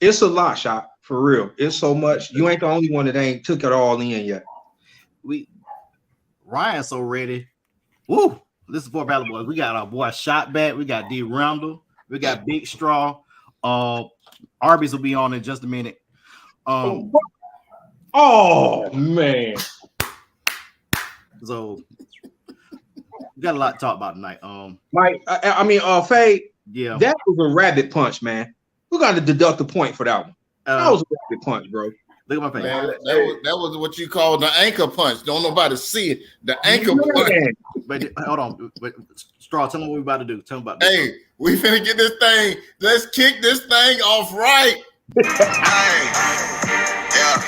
It's a lot, shot for real. It's so much. You ain't the only one that ain't took it all in yet. We Ryan's so ready. Woo! This is for Valley Boys. We got our boy Shot back. We got D Randall. We got Big Straw. Arby's will be on in just a minute. Oh man. So we got a lot to talk about tonight. Mike, Faye. Yeah, that was a rabbit punch, man. We got to deduct a point for that one. That was a rabbit punch, bro. Look at my face. Man, that was what you call the anchor punch. Don't nobody see it. The anchor punch. But hold on. But Straw, tell them what we about to do. Tell them about this. Hey, we finna get this thing. Let's kick this thing off right. Hey, yeah.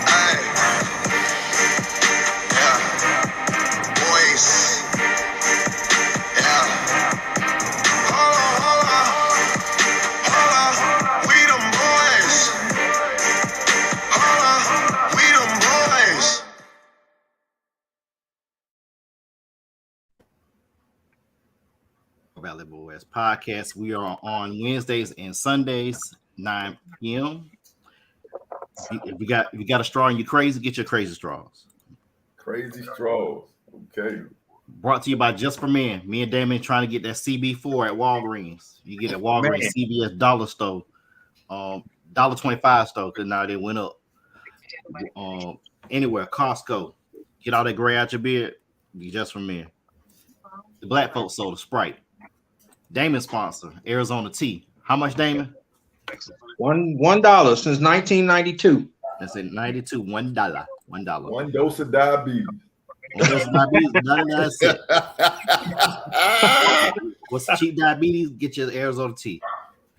Hey, yeah. Boys. Yeah. Hold on. We them boys. Hold on. We them boys. Valley Boys podcast. We are on Wednesdays and Sundays, 9 p.m. If you got a straw and you crazy, get your crazy straws. Crazy straws. Okay. Brought to you by Just for Men. Me and Damon trying to get that CB4 at Walgreens. You get a Walgreens, CVS dollar store, $1.25 store, because now they went up. Anywhere, Costco. Get all that gray out your beard. You Just for Men. The Black Folks soda, Sprite. Damon sponsor, Arizona Tea. How much, Damon? $1 since 1992. That's it, 92. $1. One dose of diabetes. 99 cents. What's cheap diabetes? Get your Arizona Tea.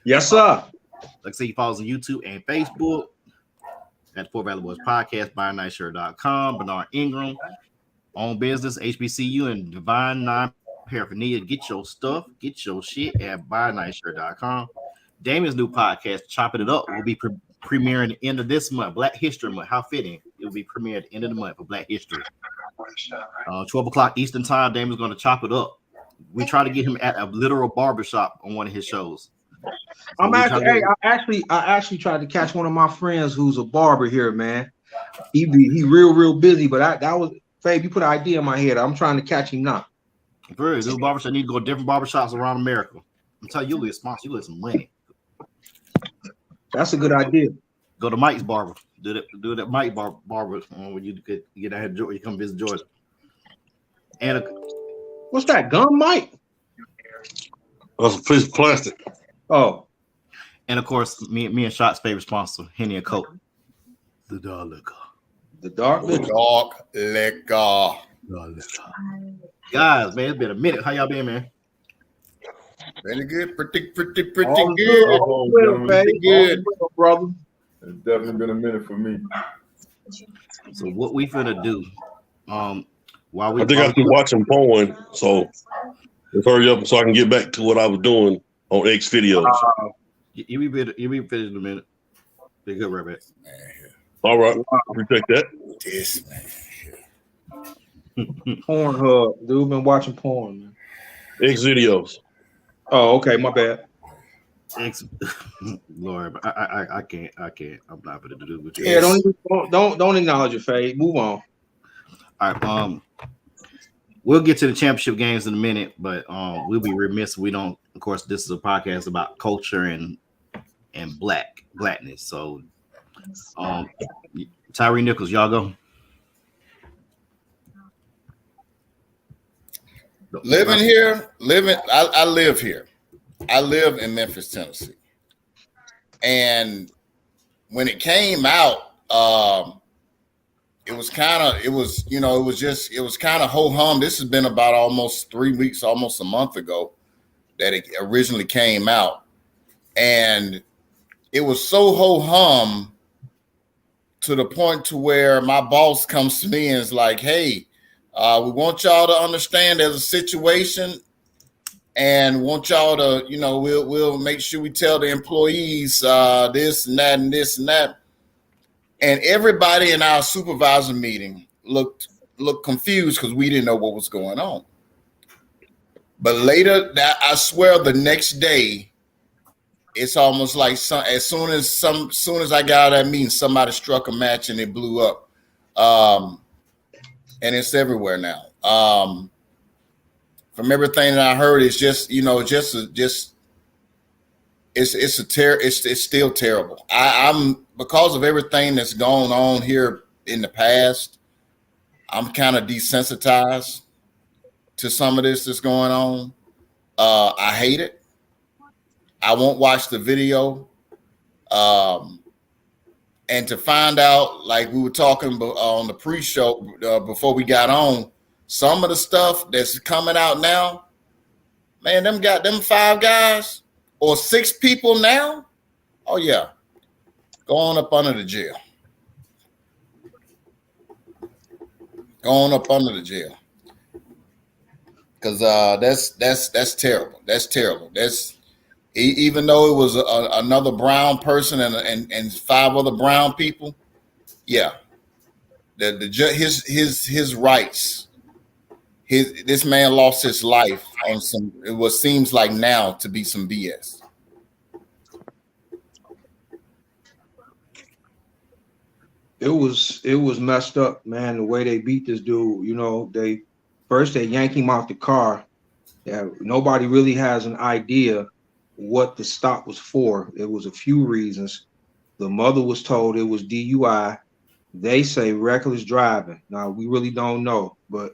Yes, sir. Like I say, you follow us on YouTube and Facebook. Got the Four Valley Boys podcast, buyernightshirt.com. Bernard Ingram, own business, HBCU, and Divine Nine Paraphernalia. Get your stuff, get your shit at buyernightshirt.com. Damien's new podcast, Chopping It Up, will be premiering at the end of this month, Black History Month. How fitting. It will be premiered at the end of the month for Black History. 12 o'clock Eastern time, Damien's going to chop it up. We try to get him at a literal barbershop on one of his shows. So I actually tried to catch one of my friends who's a barber here, man. He real busy, but that was Fabe, you put an idea in my head. I'm trying to catch him now. Very good barbershop. Need to go to different barbershops around America. I'm telling you, you'll get a sponsor. You'll get some money. That's a good idea. Go to Mike's barber. Do that Mike barber when you get out here. You come visit Georgia. And what's that, gum, Mike? That's a piece of plastic. Oh. And of course, me and Shot's favorite sponsor, Henny and Coke. The dark liquor. The dark liquor. Guys, man, it's been a minute. How y'all been, man? Pretty good. Pretty good. Pretty good, brother. It's definitely been a minute for me. So what we finna do? While we I think I've been watching porn, so let's hurry up so I can get back to what I was doing on X videos. You be finished in a minute. Be good, right back. All right, appreciate that. This man. Pornhub, dude, been watching porn, man. X videos. Oh, okay, my bad. Lord, I can't. I'm not gonna do with you. Yeah, don't acknowledge your fade. Move on. All right, we'll get to the championship games in a minute, but we'll be remiss if we don't. Of course, this is a podcast about culture and blackness. So, Tyre Nichols, y'all go. Living here, I live here. I live in Memphis, Tennessee. And when it came out, it was kind of ho-hum. This has been about almost 3 weeks, almost a month ago that it originally came out. And it was so ho-hum to the point to where my boss comes to me and is like, hey, we want y'all to understand there's a situation and want y'all to, we'll make sure we tell the employees this and that and this and that. And everybody in our supervisor meeting looked confused because we didn't know what was going on. But later, I swear the next day, it's almost like as soon as I got out of that meeting, somebody struck a match and it blew up. And it's everywhere now. From everything that I heard, it's just it's still terrible. I'm because of everything that's gone on here in the past, I'm kind of desensitized to some of this that's going on. I hate it. I won't watch the video. And to find out, like we were talking on the pre-show before we got on, some of the stuff that's coming out now, man, them 5 guys or 6 people now. Oh yeah, go on up under the jail. Go on up under the jail. Because that's terrible. That's terrible. That's even though it was another brown person and 5 other brown people, yeah, his rights. This man lost his life on what seems like now to be some BS. It was messed up, man. The way they beat this dude, they yank him out the car. Yeah, nobody really has an idea what the stop was for. It was a few reasons. The mother was told it was DUI. They say reckless driving. Now we really don't know, but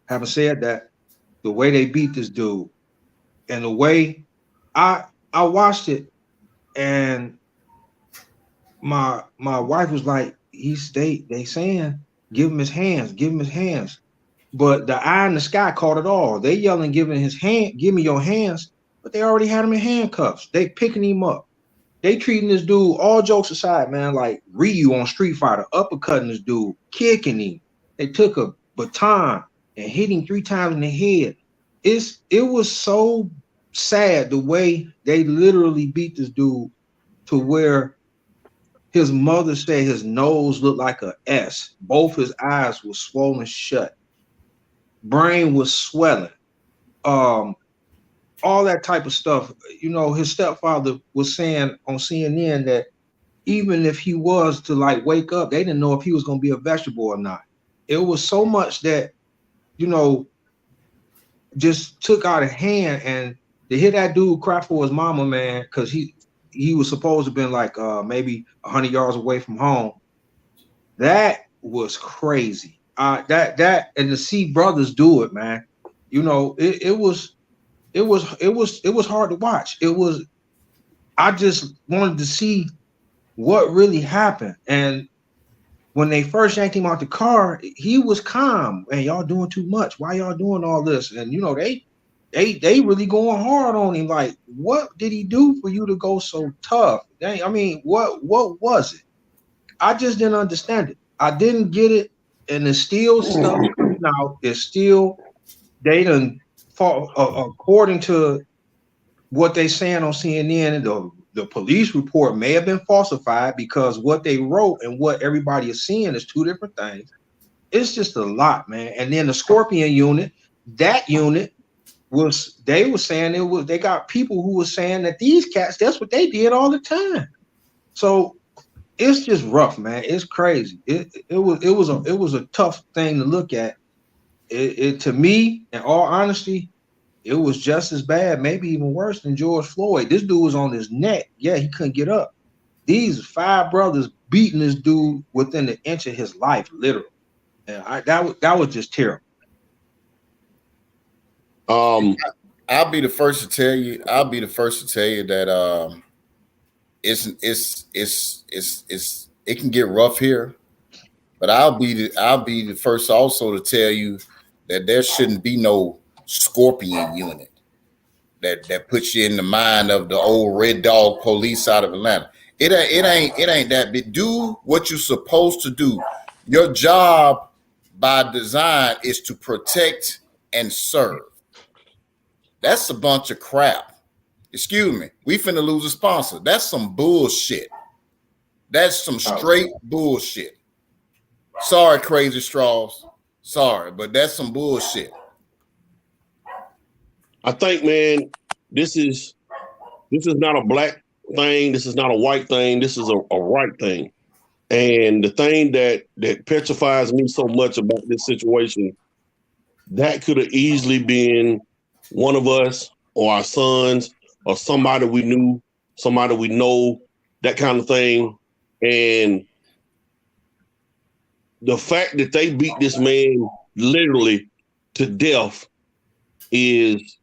having said that, the way they beat this dude and the way I watched it, and my wife was like, they saying give him his hands. But the eye in the sky caught it all. They yelling, give me your hands, but they already had him in handcuffs. They picking him up. They treating this dude, all jokes aside, man, like Ryu on Street Fighter, uppercutting this dude, kicking him. They took a baton and hit him 3 times in the head. It was so sad the way they literally beat this dude to where his mother said his nose looked like an S. Both his eyes were swollen shut. Brain was swelling. All that type of stuff. His stepfather was saying on CNN that even if he was to like wake up, they didn't know if he was going to be a vegetable or not. It was so much that, just took out of hand. And to hear that dude cry for his mama, man, because he was supposed to have been like maybe 100 yards away from home. That was crazy. That and to see brothers do it, man. It was hard to watch. I just wanted to see what really happened. And when they first yanked him out the car, he was calm. Man, y'all doing too much. Why y'all doing all this? And they really going hard on him. Like, what did he do for you to go so tough? Dang, I mean, what was it? I just didn't understand it. I didn't get it. And it's still stuff coming out. It's still, they done fought, according to what they saying on CNN, the police report may have been falsified because what they wrote and what everybody is seeing is 2 different things. It's just a lot, man. And then the Scorpion unit, that unit they were saying they got people who were saying that these cats, that's what they did all the time. So it's just rough, man. It's crazy. It was a tough thing to look at. It to me, in all honesty, it was just as bad, maybe even worse than George Floyd. This dude was on his neck. Yeah, he couldn't get up. These 5 brothers beating this dude within an inch of his life, literally. And that was just terrible. I'll be the first to tell you that it can get rough here, but I'll be the first also to tell you that there shouldn't be no Scorpion unit that puts you in the mind of the old Red Dog police out of Atlanta. It ain't that big. Do what you're supposed to do. Your job by design is to protect and serve. That's a bunch of crap. Excuse me. We finna lose a sponsor. That's some bullshit. That's some straight bullshit. Sorry, Crazy Straws. Sorry, but that's some bullshit. I think, man, this is This is not a black thing. This is not a white thing. This is a right thing. And the thing that petrifies me so much about this situation, that could have easily been one of us or our sons or somebody we knew, somebody we know, that kind of thing. And the fact that they beat this man literally to death is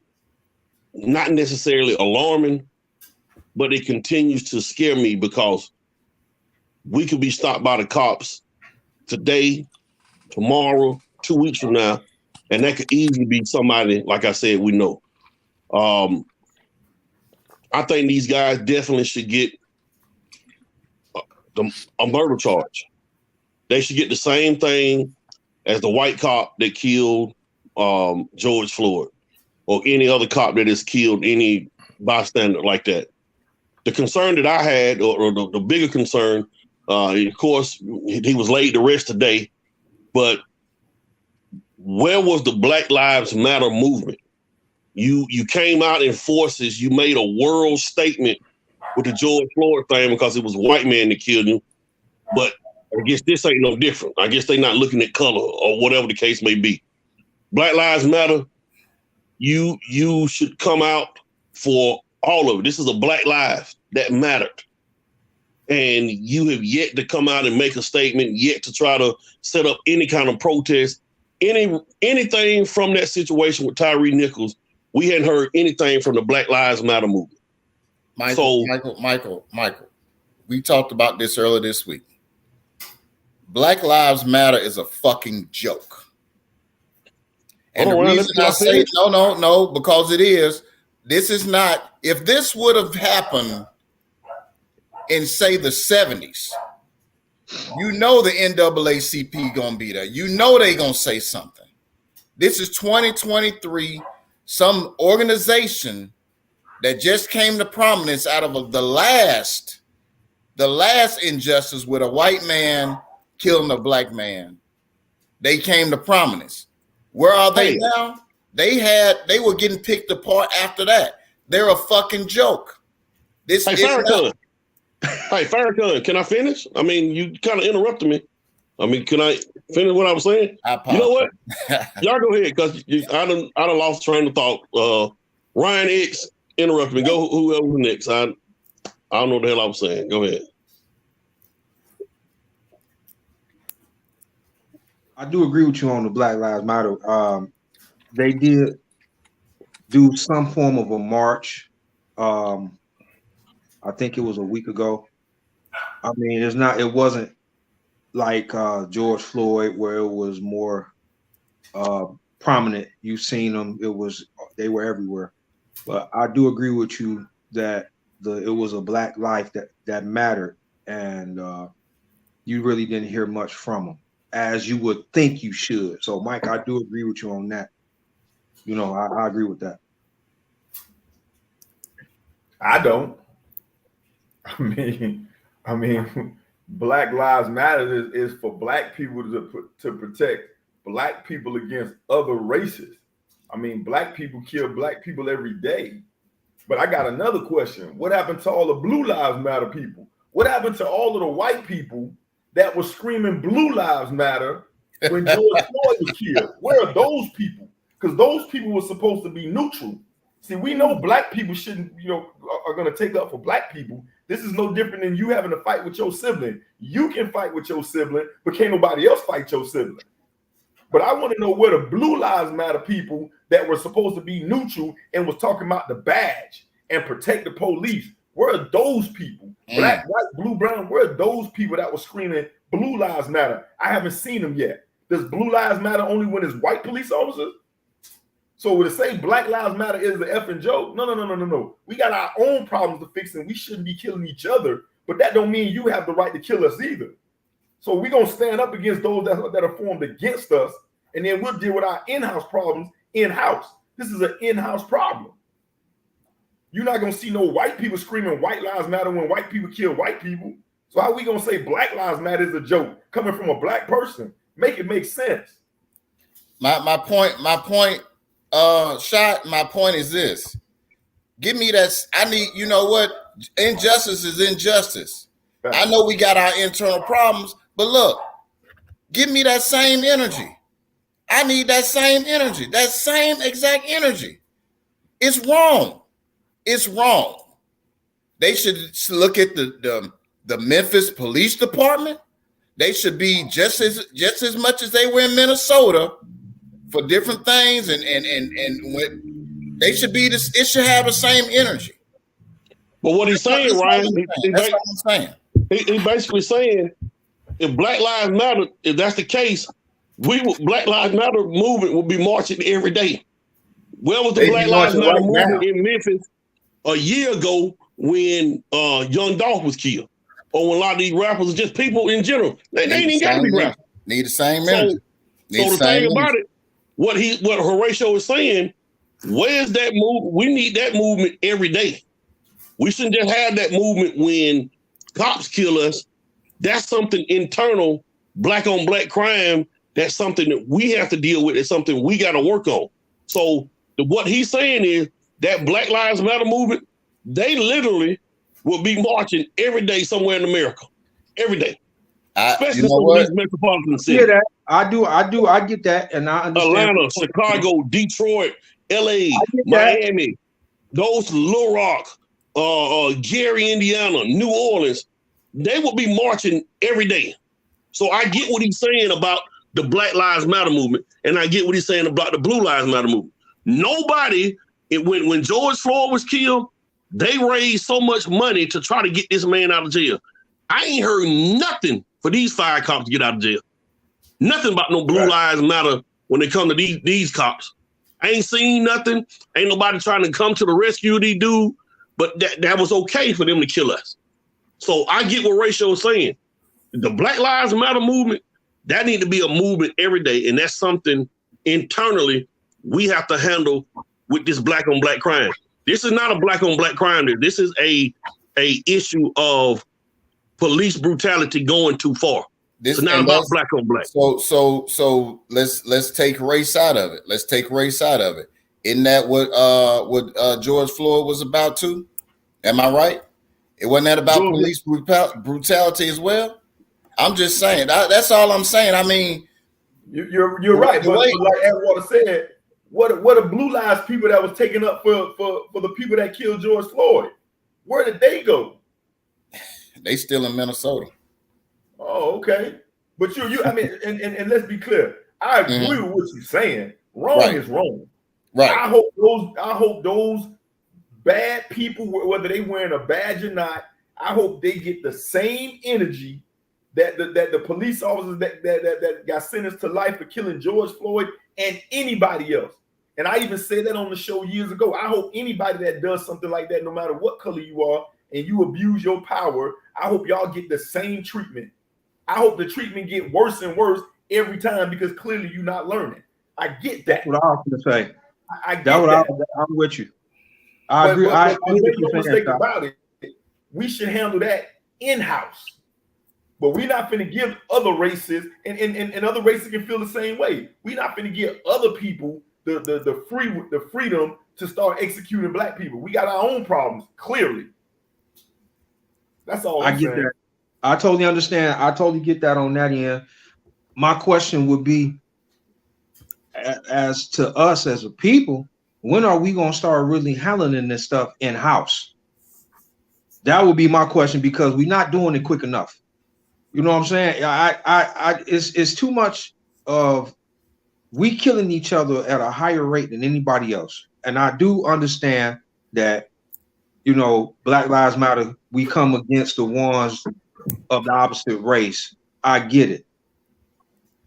not necessarily alarming, but it continues to scare me because we could be stopped by the cops today, tomorrow, 2 weeks from now, and that could easily be somebody, like I said, we know. I think these guys definitely should get a murder charge. They should get the same thing as the white cop that killed George Floyd or any other cop that has killed any bystander like that. The concern that I had, or the bigger concern, of course, he was laid to rest today, but where was the Black Lives Matter movement? You came out in forces. You made a world statement with the George Floyd thing because it was a white man that killed him. But I guess this ain't no different. I guess they're not looking at color or whatever the case may be. Black Lives Matter. You should come out for all of it. This is a Black life that mattered. And you have yet to come out and make a statement, yet to try to set up any kind of protest, anything from that situation with Tyre Nichols. We hadn't heard anything from the Black Lives Matter movement. Michael, we talked about this earlier this week. Black Lives Matter is a fucking joke. And the reason I say no, because it is. This is not. If this would have happened in, say, the 70s, you know the NAACP gonna be there. You know they gonna say something. This is 2023. Some organization that just came to prominence out of the last injustice with a white man killing a black man. They came to prominence. Where are they now? They were getting picked apart after that. They're a fucking joke. Farrakhan, can I finish? I mean, you kind of interrupted me. I mean, can I finish what I was saying? You know what? Y'all go ahead, because I done lost train of thought. Ryan X interrupted me. Go whoever was next. I don't know what the hell I was saying. Go ahead. I do agree with you on the Black Lives Matter. They did do some form of a march. I think it was a week ago. I mean, it wasn't like George Floyd, where it was more prominent. You've seen them. They were everywhere. But I do agree with you that it was a black life that mattered, and you really didn't hear much from them, as you would think you should. So, Mike, I do agree with you on that. You know, I agree with that. I don't. I mean, Black Lives Matter is for black people to protect black people against other races. I mean, black people kill black people every day. But I got another question. What happened to all the Blue Lives Matter people? What happened to all of the white people that were screaming Blue Lives Matter when George Floyd was killed? Where are those people? Because those people were supposed to be neutral. See, we know black people shouldn't, are going to take up for black people. This is no different than you having to fight with your sibling. You can fight with your sibling, but can't nobody else fight your sibling. But I want to know where the Blue Lives Matter people that were supposed to be neutral and was talking about the badge and protect the police, where are those people? Black, white, blue, brown, where are those people that were screaming Blue Lives Matter? I haven't seen them yet. Does Blue Lives Matter only when it's white police officers? So to say Black Lives Matter is the effing joke? No. We got our own problems to fix, and we shouldn't be killing each other. But that don't mean you have the right to kill us either. So we're going to stand up against those that are formed against us, and then we'll deal with our in-house problems in-house. This is an in-house problem. You're not going to see no white people screaming White Lives Matter when white people kill white people. So how are we going to say Black Lives Matter is a joke coming from a black person? Make it make sense. My point is this. Give me that. I need, you know what? Injustice is injustice. I know we got our internal problems, but look, give me that same energy. I need that same energy, that same exact energy. It's wrong. It's wrong. They should look at the Memphis Police Department. They should be just as much as they were in Minnesota for different things, and when they should be this. It should have the same energy. But what he's saying, Ryan, that's what I'm saying. He's basically saying, if Black Lives Matter, if that's the case, Black Lives Matter movement will be marching every day. Where was the Black Lives Matter movement in Memphis a year ago when Young Dolph was killed? Or when a lot of these rappers are just people in general. They ain't even got to be rappers. Need the same energy. So the thing about it, what Horatio is saying, where's that movement? We need that movement every day. We shouldn't just have that movement when cops kill us. That's something internal, black on black crime. That's something that we have to deal with. It's something we got to work on. So what he's saying is that Black Lives Matter movement, they literally will be marching every day somewhere in America. Every day. Especially some of these metropolitan cities. Yeah, that I get that, and I understand. Atlanta, Chicago, Detroit, LA, Miami, those Little Rock, Gary, Indiana, New Orleans, they will be marching every day. So I get what he's saying about the Black Lives Matter movement, and I get what he's saying about the Blue Lives Matter movement. Nobody, when George Floyd was killed, they raised so much money to try to get this man out of jail. I ain't heard nothing for these 5 cops to get out of jail. Nothing about no Blue Lives Matter when they come to these cops. I ain't seen nothing. Ain't nobody trying to come to the rescue of these dudes, but that was okay for them to kill us. So I get what Horatio is saying. The Black Lives Matter movement, that need to be a movement every day, and that's something internally we have to handle with this black on black crime. This is not a black on black crime. This is a issue of police brutality going too far. It's not about black on black. So let's take race out of it. Let's take race out of it. Isn't that what George Floyd was about too? Am I right? It wasn't that about police brutality as well? I'm just saying. That's all I'm saying. I mean, you're right. But like Edward said, what are Blue Lives people that was taken up for the people that killed George Floyd? Where did they go? They still in Minnesota. Oh, okay. But you I mean, and let's be clear. I agree with what you're saying. Wrong is wrong. Right. I hope those bad people, whether they wearing a badge or not, I hope they get the same energy that the police officers that got sentenced to life for killing George Floyd and anybody else. And I even said that on the show years ago. I hope anybody that does something like that, no matter what color you are, and you abuse your power, I hope y'all get the same treatment. I hope the treatment get worse and worse every time because clearly you're not learning. I get that. That's what I was going to say. I get that. I'm with you. I agree. But make no mistake about it. We should handle that in-house. But we're not finna give other races, and other races can feel the same way. We're not finna give other people the freedom to start executing black people. We got our own problems, clearly. That's all I get that. I totally understand. I totally get that on that end. My question would be, as to us as a people, when are we going to start really handling this stuff in-house? That would be my question, because we're not doing it quick enough. You know what I'm saying? It's too much of we killing each other at a higher rate than anybody else. And I do understand that, you know, Black Lives Matter, we come against the ones of the opposite race. I get it.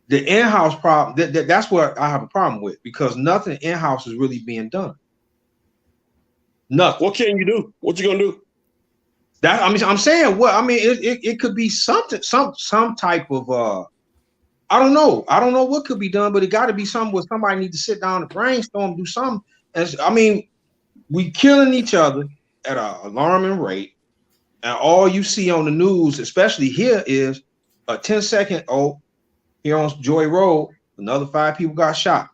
The in-house problem, that's what I have a problem with, because nothing in-house is really being done. Nothing. What can you do? What you gonna do? That I'm saying, well, I mean, it could be something, some type of I don't know what could be done, but it got to be something where somebody needs to sit down and brainstorm, do something. And I mean, we killing each other at an alarming rate, and all you see on the news, especially here, is a 10-second. Oh, here on Joy Road, another 5 people got shot.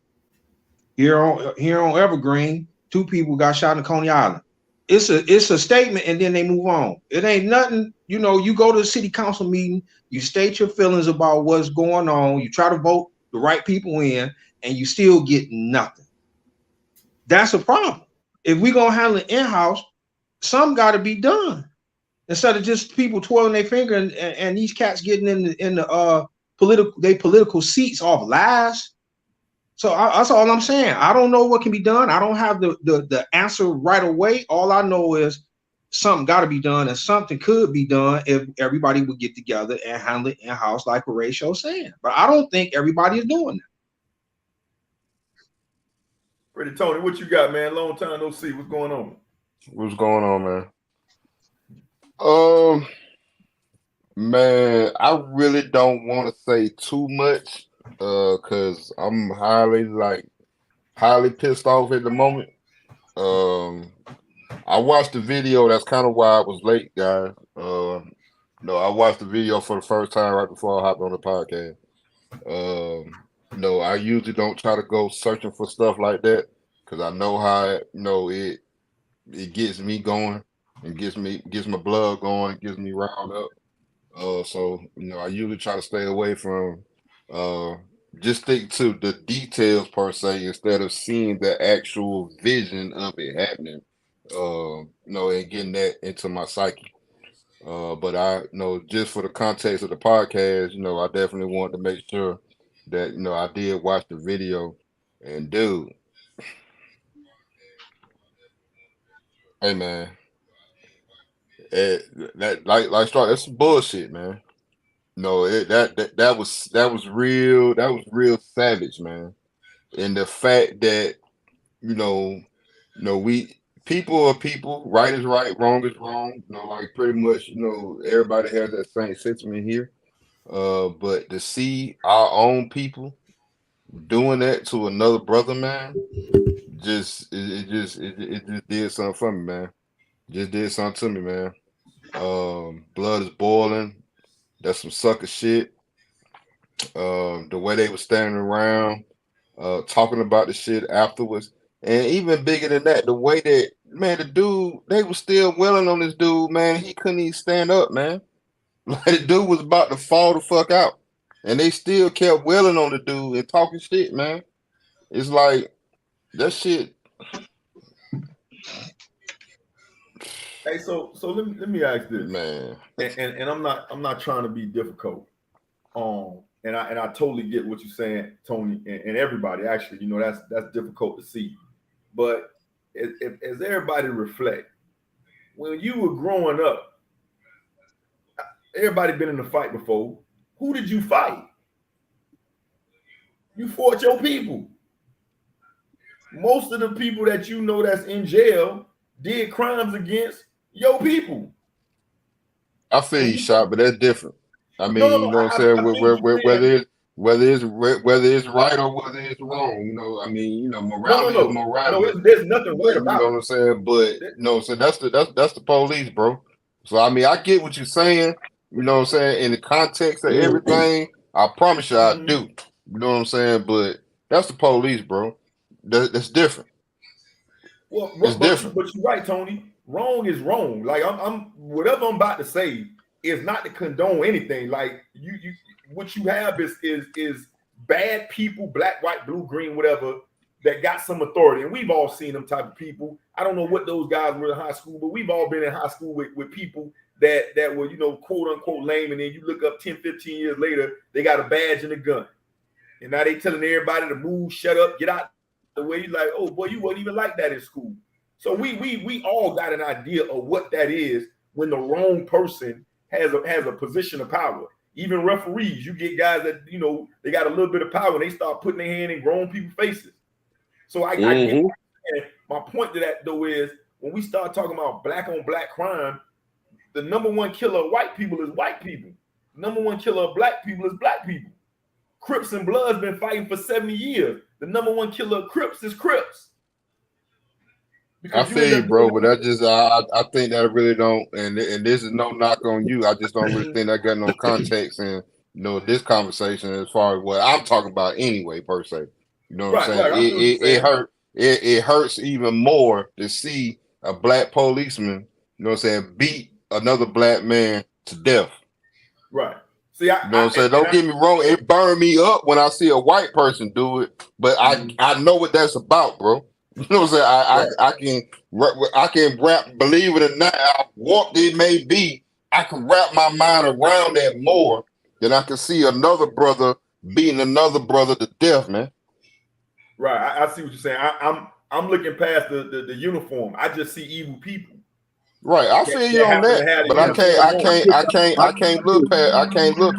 Here on Evergreen, 2 people got shot in Coney Island. it's a statement, and then they move on. It ain't nothing. You know, you go to a city council meeting, you state your feelings about what's going on, you try to vote the right people in, and you still get nothing. That's a problem. If we're gonna handle it in-house, some got to be done instead of just people twirling their finger and these cats getting in the political seats off lies. So that's all I'm saying. I don't know what can be done. I don't have the answer right away. All I know is something got to be done, and something could be done if everybody would get together and handle it in-house, like Horatio's saying. But I don't think everybody is doing that. Pretty Tony, what you got, man? Long time no see. What's going on? What's going on, man? Man, I really don't want to say too much, because I'm highly pissed off at the moment. I watched the video. That's kind of why I was late, guys. No, I watched the video for the first time right before I hopped on the podcast. No, I usually don't try to go searching for stuff like that because I know how it gets me going and gets my blood going, gets me riled up. So I usually try to stay away from just stick to the details per se instead of seeing the actual vision of it happening. And getting that into my psyche. But I just for the context of the podcast, I definitely wanted to make sure that I did watch the video. And dude, hey man, that's some bullshit, man. No, that was real savage, man. And the fact that we people are people, right is right, wrong is wrong. Like pretty much, everybody has that same sentiment here. But to see our own people doing that to another brother, man, it just did something for me, man. Just did something to me, man. Blood is boiling. That's some sucker shit. The way they were standing around, talking about the shit afterwards. And even bigger than that, the way that, man, the dude, they were still wailing on this dude, man. He couldn't even stand up, man. Like the dude was about to fall the fuck out. And they still kept wailing on the dude and talking shit, man. It's like that shit. Hey, so let me ask this, man. And I'm not trying to be difficult. And I totally get what you're saying, Tony, and everybody. Actually, that's difficult to see. But as everybody reflect, when you were growing up, everybody been in a fight before. Who did you fight? You fought your people. Most of the people that that's in jail did crimes against your people. I feel you, Shot, but that's different. I mean, you know what I'm saying? Whether it's right or whether it's wrong, I mean, morality is morality. No, there's nothing right about it. You know what I'm saying? But so that's the police, bro. So I mean, I get what you're saying. You know what I'm saying? In the context of everything, I promise you, I do. You know what I'm saying? But that's the police, bro. That's different. Well, it's different. But you're right, Tony. Wrong is wrong. Like I'm whatever I'm about to say is not to condone anything. Like you what you have is bad people, black, white, blue, green, whatever, that got some authority. And we've all seen them type of people. I don't know what those guys were in high school, but we've all been in high school with people that were, quote unquote lame. And then you look up 10, 15 years later, they got a badge and a gun. And now they telling everybody to move, shut up, get out the way. You're like, oh boy, you wasn't even like that in school. So we all got an idea of what that is when the wrong person has a position of power. Even referees, you get guys that they got a little bit of power and they start putting their hand in grown people's faces. So I get my point to that though is when we start talking about black on black crime, the number one killer of white people is white people. The number one killer of black people is black people. Crips and Bloods been fighting for 70 years. The number one killer of Crips is Crips. I feel you, bro, but I think that I really don't, and this is no knock on you. I just don't really think I got no context in this conversation as far as what I'm talking about anyway, per se. You know what I'm saying? It hurts even more to see a black policeman, you know what I'm saying, beat another black man to death. Right. See, You know what I'm saying? Don't get me wrong, it burned me up when I see a white person do it, but I know what that's about, bro. You know what I'm saying? I can wrap, believe it or not, how warped it may be, I can wrap my mind around that more than I can see another brother beating another brother to death, man. Right. I see what you're saying. I'm looking past the uniform. I just see evil people. Right, I feel you on that, but I can't look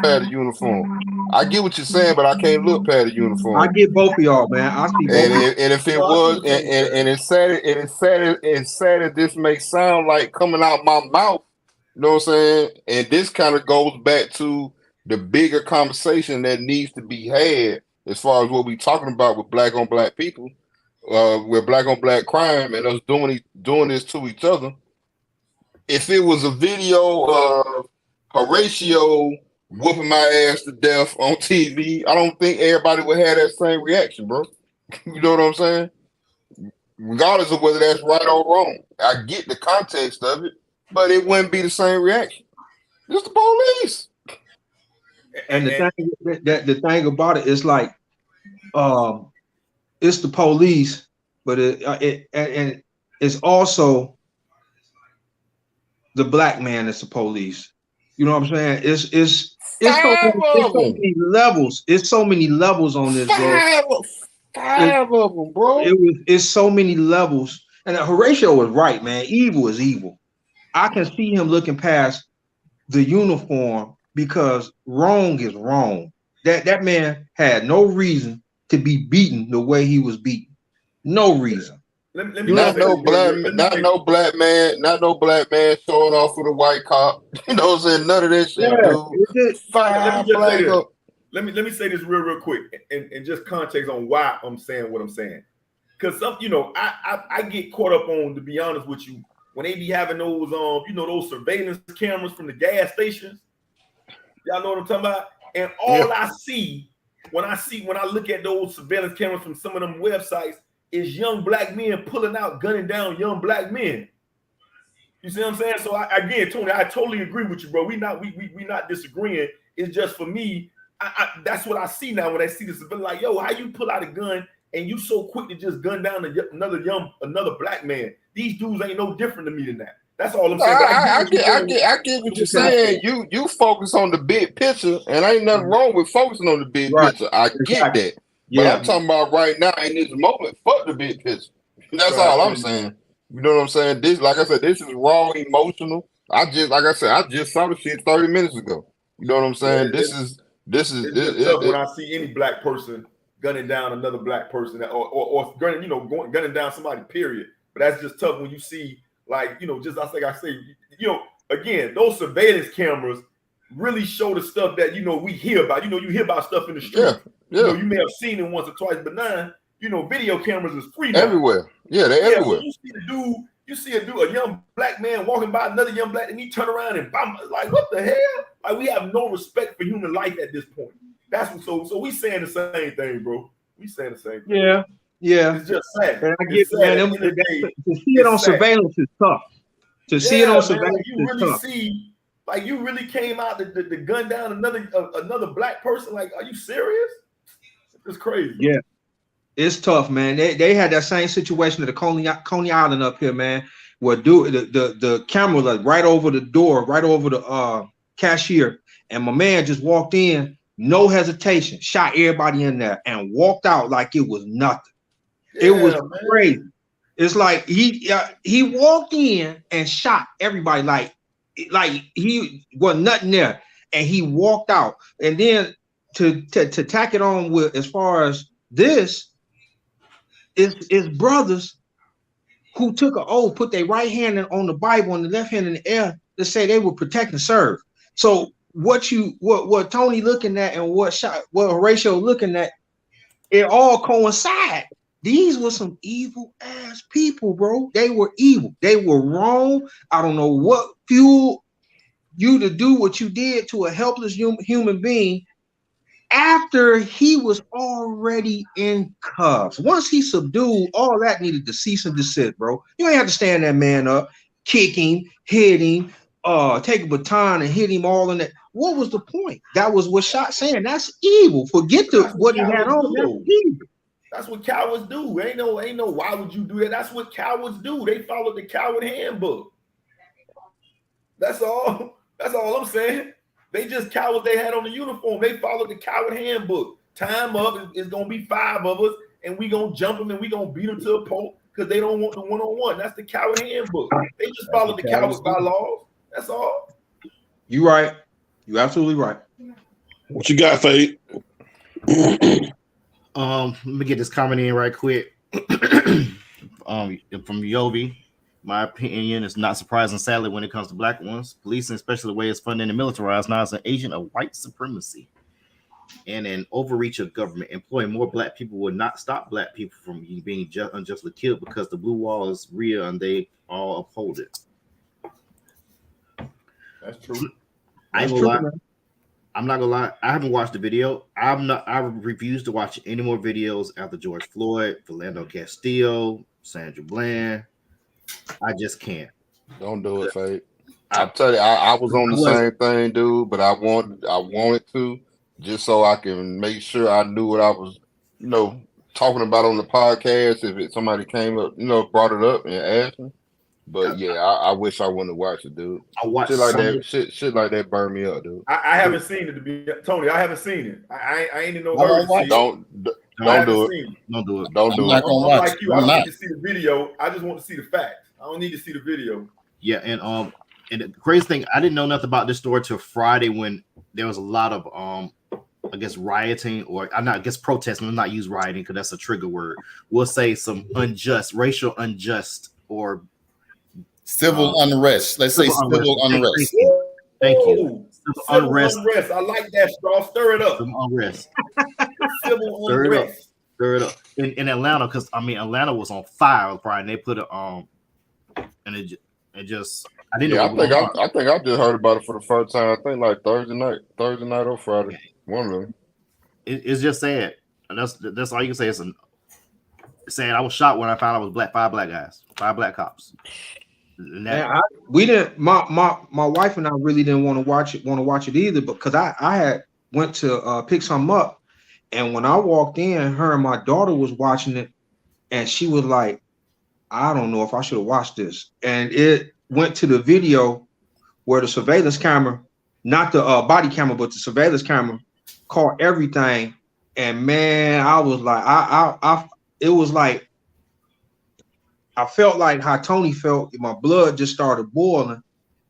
past the uniform. I get what you're saying, but I can't look past the uniform. I get both of y'all, man. I see both. And if it was, and it's sad that this may sound like coming out my mouth. You know what I'm saying? And this kind of goes back to the bigger conversation that needs to be had as far as what we're talking about with black on black people, with black on black crime, and us doing this to each other. If it was a video of Horatio whooping my ass to death on TV, I don't think everybody would have that same reaction, bro. You know what I'm saying? Regardless of whether that's right or wrong. I get the context of it, but it wouldn't be the same reaction. It's the police. And the thing about it is like, it's the police, but it's also the black man that's the police. You know what I'm saying? It's so many levels. It's so many levels on this, bro. Five of them, bro. It's so many levels. And Horatio was right, man. Evil is evil. I can see him looking past the uniform because wrong is wrong. That man had no reason to be beaten the way he was beaten. No reason. Not no black man showing off with a white cop. You know what I'm saying? None of that shit, dude. Let me say this real quick and just context on why I'm saying what I'm saying. Because I get caught up on, to be honest with you, when they be having those those surveillance cameras from the gas stations. Y'all know what I'm talking about? And all I see when I look at those surveillance cameras from some of them websites is young black men pulling out, gunning down young black men. You see what I'm saying? So again, Tony, I totally agree with you, bro. We not disagreeing. It's just for me, that's what I see now when I see this. Like, yo, how you pull out a gun and you so quick to just gun down another black man? These dudes ain't no different to me than that. That's all I'm saying. I get what you're saying. You focus on the big picture, and ain't nothing wrong with focusing on the big picture. I get that. But I'm talking about right now in this moment, fuck the big picture. That's all I'm saying. You know what I'm saying? This, like I said, this is raw emotional. I just saw the shit 30 minutes ago. You know what I'm saying? This is tough when I see any black person gunning down another black person or gunning down somebody, period. But that's just tough when you see, like, just I say, again, those surveillance cameras really show the stuff that we hear about. You hear about stuff in the street. Yeah. You may have seen it once or twice, but now video cameras is free now. Everywhere. Yeah, they're everywhere. You see a young black man walking by another young black, and he turn around and bam, like, what the hell? Like, we have no respect for human life at this point. That's what. So we saying the same thing, bro. We saying the same thing. Yeah. It's just sad. And I get man, to see it on surveillance is tough. To see it on surveillance is tough. Like, you really came out to gun down another black person. Like, are you serious? It's crazy. Yeah, it's tough, man. They had that same situation at the Coney Island up here, man. Where the camera was right over the door, right over the cashier, and my man just walked in, no hesitation, shot everybody in there, and walked out like it was nothing. It was crazy. It's like he walked in and shot everybody like he was nothing there, and he walked out. And then to tack it on with, as far as this, is brothers who took an oath, put their right hand on the Bible and the left hand in the air to say they would protect and serve. So what Tony looking at and what Horatio looking at, it all coincide. These were some evil ass people, bro. They were evil. They were wrong. I don't know what fueled you to do what you did to a helpless human being. after he was already in cuffs. Once he subdued, all that needed to cease and desist, bro. You ain't have to stand that man up, kick him, hit him, take a baton and hit him all in that. What was the point? That was what Shot saying. That's evil. Forget what he had on. That's evil. That's what cowards do. Ain't no. Why would you do that? That's what cowards do. They follow the coward handbook. That's all. That's all I'm saying. They just cowards. They had on the uniform. They followed the coward handbook. Time up is gonna be 5 of us, and we gonna jump them and we gonna beat them to a pulp because they don't want the one-on-one. That's the coward handbook. They just follow the coward bylaws. That's all. You right. You absolutely right. What you got, Fade? Let me get this comment in right quick. From Yovi. My opinion is not surprising, sadly, when it comes to black ones. Policing, especially the way it's funded and militarized, now is an agent of white supremacy and an overreach of government. Employing more black people will not stop black people from being unjustly killed because the blue wall is real and they all uphold it. That's true. I'm not gonna lie. I haven't watched the video. I refuse to watch any more videos after George Floyd, Philando Castillo, Sandra Bland. I just can't. Don't do it, Fade. I'll tell you, I was on the same thing, dude, but I wanted to just so I can make sure I knew what I was, talking about on the podcast. If somebody came up, brought it up and asked me. But yeah, I wish I wouldn't have watched it, dude. I watched shit like that. Shit like that burned me up, dude. I haven't seen it. To be Tony, I haven't seen it. I ain't in no hurry to see it. Don't do it. Don't do it. Don't do it. I'm like you. I don't need to see the video. I just want to see the facts. I don't need to see the video. Yeah, and the crazy thing, I didn't know nothing about this story till Friday when there was a lot of I guess rioting or protesting. Let's not use rioting because that's a trigger word. We'll say some racial unjust or civil unrest. Let's say civil unrest. Thank you. Civil unrest. I like that, Straw. Stir it up. Civil unrest. Civil unrest. Stir it up. In Atlanta, because Atlanta was on fire Friday. And they put and it just I didn't know. I think I just heard about it for the first time. I think like Thursday night or Friday. Okay. One of them. It's just sad. And that's all you can say. It's saying I was shocked when I found out it was 5 black guys, 5 black cops. We didn't. My wife and I really didn't want to watch it either, because I had went to pick something up, and when I walked in, her and my daughter was watching it, and she was like, "I don't know if I should have watched this." And it went to the video where the surveillance camera, not the body camera, but the surveillance camera, caught everything. And man, I was like, it was like. I felt like how Tony felt. My blood just started boiling,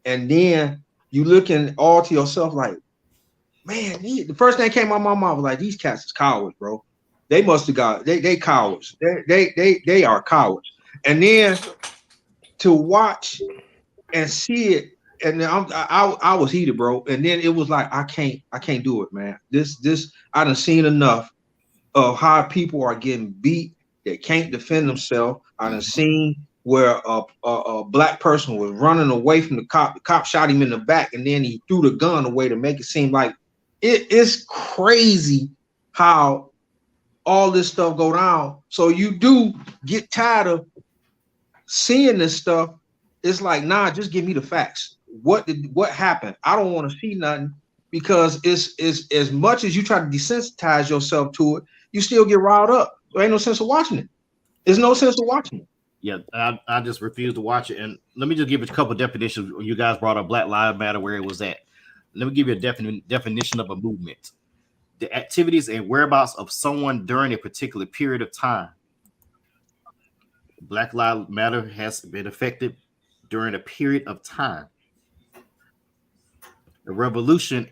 and then you looking all to yourself like, man. The first thing came out of my mouth was like, these cats is cowards, bro. They must have got they cowards. They are cowards. And then to watch and see it, and I was heated, bro. And then it was like I can't do it, man. This I done seen enough of how people are getting beat. They can't defend themselves. I done seen where a black person was running away from the cop. The cop shot him in the back, and then he threw the gun away to make it seem like it's crazy how all this stuff go down. So you do get tired of seeing this stuff. It's like, nah, just give me the facts. What happened? I don't want to see nothing, because it's as much as you try to desensitize yourself to it, you still get riled up. There ain't no sense of watching it. There's no sense of watching it. Yeah, I just refuse to watch it. And let me just give a couple of definitions. You guys brought up Black Lives Matter, where it was at. Let me give you a definition of a movement. The activities and whereabouts of someone during a particular period of time. Black Lives Matter has been effective during a period of time. The revolution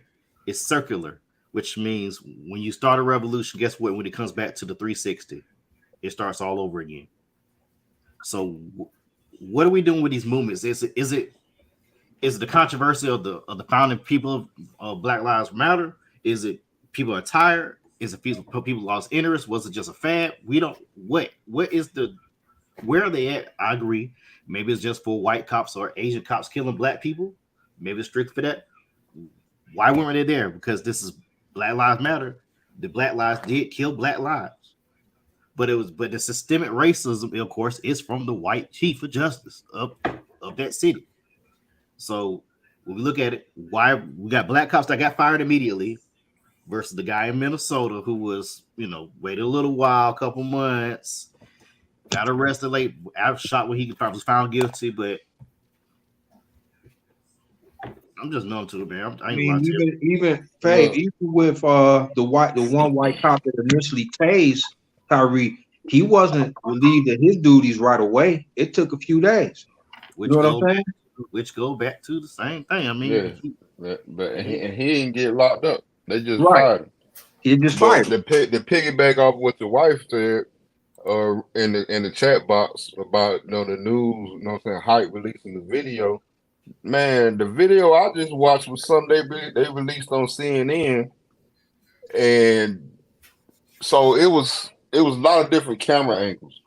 is circular, which means when you start a revolution, guess what? When it comes back to the 360, it starts all over again. So what are we doing with these movements? Is it the controversy of the founding people of Black Lives Matter? Is it people are tired? Is it people lost interest? Was it just a fad? We don't. Where are they at? I agree. Maybe it's just for white cops or Asian cops killing black people. Maybe it's strict for that. Why weren't they there? Because this is Black Lives Matter. the Black Lives did kill Black lives, but the systemic racism, of course, is from the white chief of justice of that city. So when we look at it, why we got black cops that got fired immediately versus the guy in Minnesota who was, waited a little while, a couple months, got arrested late, out shot when he was found guilty, but I'm just numb to it, man. I I ain't lying mean, to you. even Well, Fave, even with the one white cop that initially tased Tyree, he wasn't relieved of his duties right away. It took a few days. You know what I'm saying? Which go back to the same thing. I yeah, mean, but he didn't get locked up. They just Right. fired him. He just But fired. the piggyback off what the wife said, in the chat box about the news, Hype releasing the video. Man, the video I just watched was something they released on CNN, and so it was a lot of different camera angles.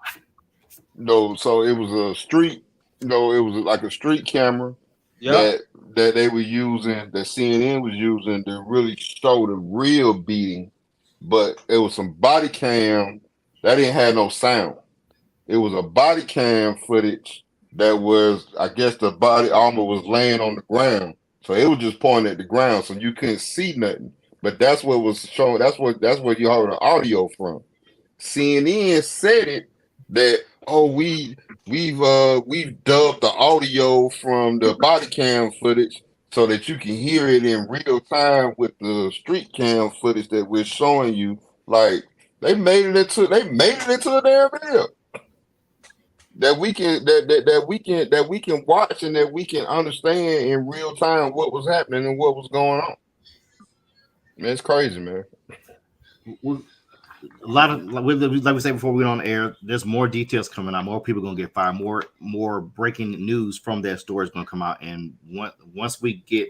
So it was a street, it was like a street camera Yeah. that they were using, that CNN was using to really show the real beating, but it was some body cam that didn't have no sound. It was a body cam footage that was, I guess, the body armor was laying on the ground, so it was just pointing at the ground, so you couldn't see nothing. But that's what was showing. That's what you heard the audio from. CNN said it that we've dubbed the audio from the body cam footage so that you can hear it in real time with the street cam footage that we're showing you. Like they made it into a damn video that we can watch and that we can understand in real time what was happening and what was going on. Man, it's crazy, man. a lot of like we said before we went on air, there's more details coming out. More people gonna get fired. More breaking news from that story is gonna come out. And once we get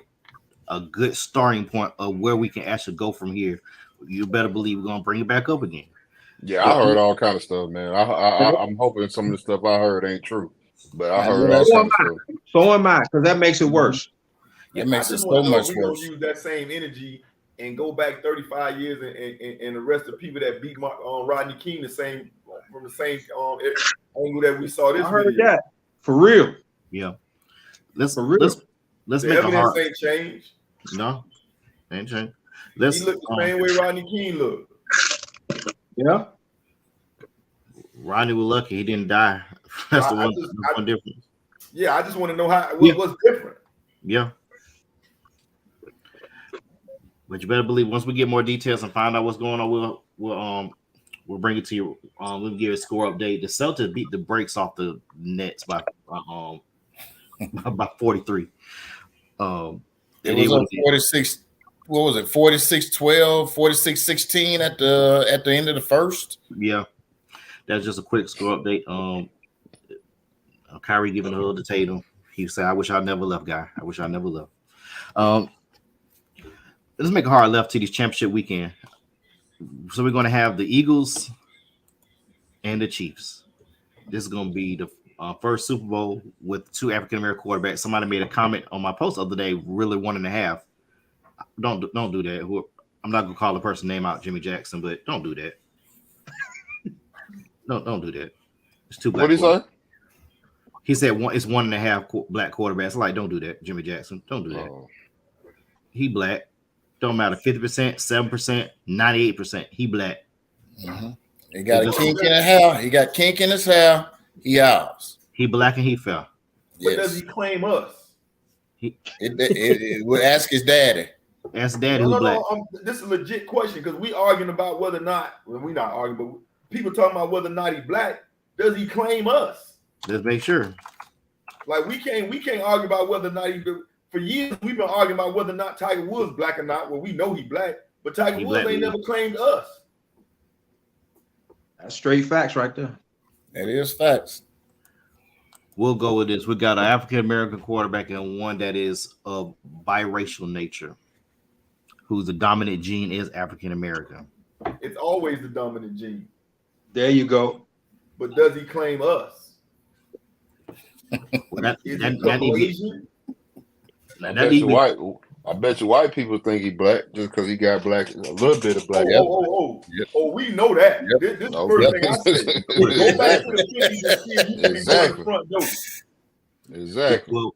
a good starting point of where we can actually go from here, you better believe we're gonna bring it back up again. Yeah, I heard all kind of stuff, man. I'm hoping some of the stuff I heard ain't true, but I heard all kind of stuff. So am I, because that makes it worse. It makes it just so want to know much if we're worse. gonna use that same energy and go back 35 years and arrest the people that beat Rodney King from the same angle that we saw this I heard video. that for real. Yeah. Let's For real. let's The make a evidence hard. ain't changed. No, ain't changed. He Let's looked the same way Rodney King looked. Yeah. Rodney was lucky he didn't die. That's the one difference. Yeah, I just want to know what's different. Yeah. But you better believe once we get more details and find out what's going on, we'll bring it to you. We'll give a score update. The Celtics beat the brakes off the Nets by 43. It was on 46. What was it? 46-12, 46-16 at the end of the first. Yeah, that's just a quick score update. Kyrie giving a hug to Tatum. He said, "I wish I never left, guy. I wish I never left." Let's make a hard left to this championship weekend. So we're going to have the Eagles and the Chiefs. This is going to be the first Super Bowl with two African-American quarterbacks. Somebody made a comment on my post the other day, really 1.5. Don't do that. I'm not going to call the person name out, Jimmy Jackson, but don't do that. No, don't do that. It's two black. What did he say? He said it's 1.5 black quarterbacks. Like, don't do that, Jimmy Jackson. Don't do that. He black. Don't matter. 50%, 7%, 98%. He black. Mm-hmm. He got a kink in his hair. He got kink in his hair. He ours. He black and he fell. But does he claim us? It would ask his daddy. Ask daddy who's black. This is a legit question because we arguing about whether or not. Well, we're not arguing, but people talking about whether or not he black. Does he claim us? Let's make sure. Like we can't argue about whether or not he. For years we've been arguing about whether or not Tiger Woods black or not. Well, we know he black, but Tiger Woods ain't never claimed us. That's straight facts right there. That is facts. We'll go with this. We got an African American quarterback and one that is of biracial nature, whose the dominant gene is African American. It's always the dominant gene. There you go. But does he claim us? Well, I I bet you white people think he black just because he got black, a little bit of black. Oh, we know that. Yep. This is the first thing I say. Go back to the 50s and see if you can go to the front door. Exactly. Well,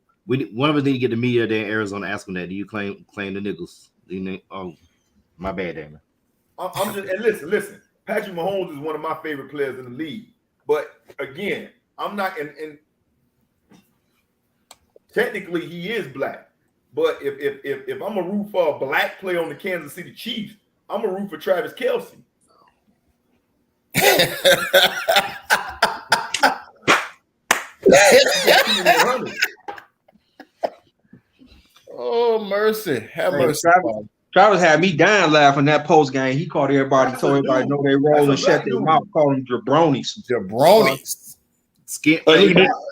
one of us need to get the media there in Arizona ask them that. Do you claim the Nichols? Do you oh, my bad, Damon. I'm just, and listen. Patrick Mahomes is one of my favorite players in the league. But again, I'm not, and technically he is black. But if I'm a root for a black player on the Kansas City Chiefs, I'm a root for Travis Kelce. Oh, mercy. Have mercy. Travis had me dying laughing that post game. He called everybody, told everybody know they roll and shut their mouth, called them jabronis. Jabronis.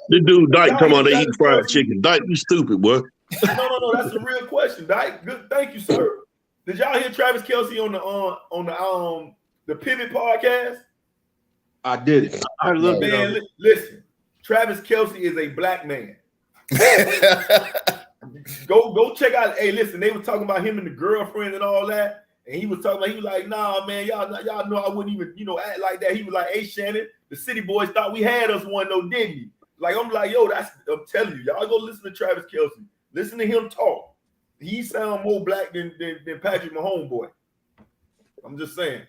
The dude Dyke talking about they eat fried chicken. Dyke, you stupid, boy. No, that's a real question, Dyke. Good, thank you, sir. Did y'all hear Travis Kelce on the Pivot podcast? I did it. I heard a little bit of it. Listen, Travis Kelce is a black man. Go check out. Hey, listen, they were talking about him and the girlfriend and all that, and he was like, nah, man, y'all know I wouldn't even, act like that. He was like, hey, Shannon, the City Boys thought we had us one, though, didn't you? Like, I'm like, yo, I'm telling you, y'all go listen to Travis Kelce. Listen to him talk. He sound more black than Patrick Mahomes, boy. I'm just saying.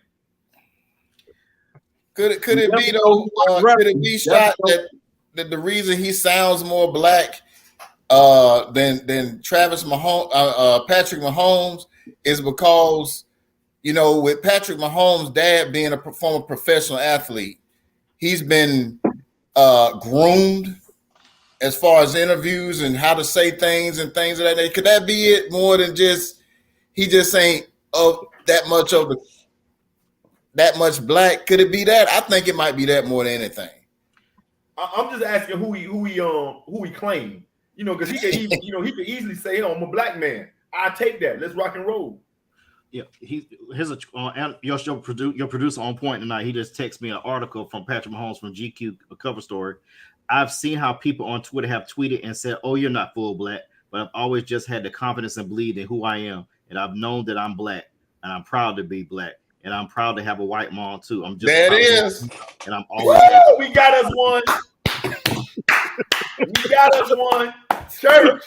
Could it be though? Could it be shot that the reason he sounds more black than Travis Mahomes, Patrick Mahomes, is because with Patrick Mahomes' dad being a former professional athlete, he's been groomed as far as interviews and how to say things and things of that nature. Could that be it more than just he just ain't that much black? Could it be that? I think it might be that more than anything. I'm just asking who he claimed. Because he could easily say, I'm a black man. I take that. Let's rock and roll. Yeah, your producer on point tonight. He just texted me an article from Patrick Mahomes from GQ, a cover story. I've seen how people on Twitter have tweeted and said, "Oh, you're not full black," but I've always just had the confidence and believe in who I am, and I've known that I'm black, and I'm proud to be black, and I'm proud to have a white mom too. I'm just there it is, and I'm always. We got us one. We got us one. Church.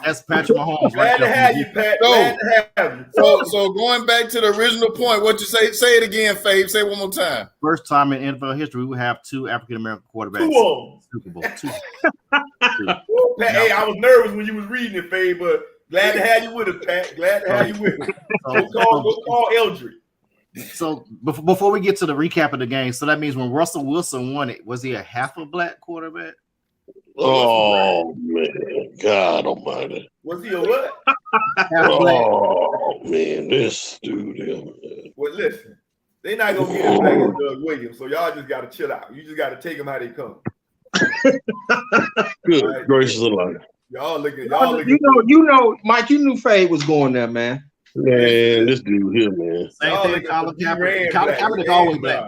That's Patrick Mahomes. Glad to have you, Pat. Glad to have you. So going back to the original point, what you say? Say it again, Fabe. Say it one more time. First time in NFL history, we will have two African American quarterbacks. Super Bowl. Two. Pat, hey, I was nervous when you was reading it, Fabe, but glad to have you with us, Pat. Glad to have you with us. Go call Eldred. So before we get to the recap of the game, so that means when Russell Wilson won it, was he a half a black quarterback? Oh man, God Almighty! Was he a what? Oh man, this dude. Man. Well, listen, they're not gonna get as black as Doug Williams, so y'all just gotta chill out. You just gotta take them how they come. Good right? Gracious alive. Y'all looking. You know, Mike. You knew Fade was going there, man. Man, this dude here, man. Same thing. Colin Kaepernick always black.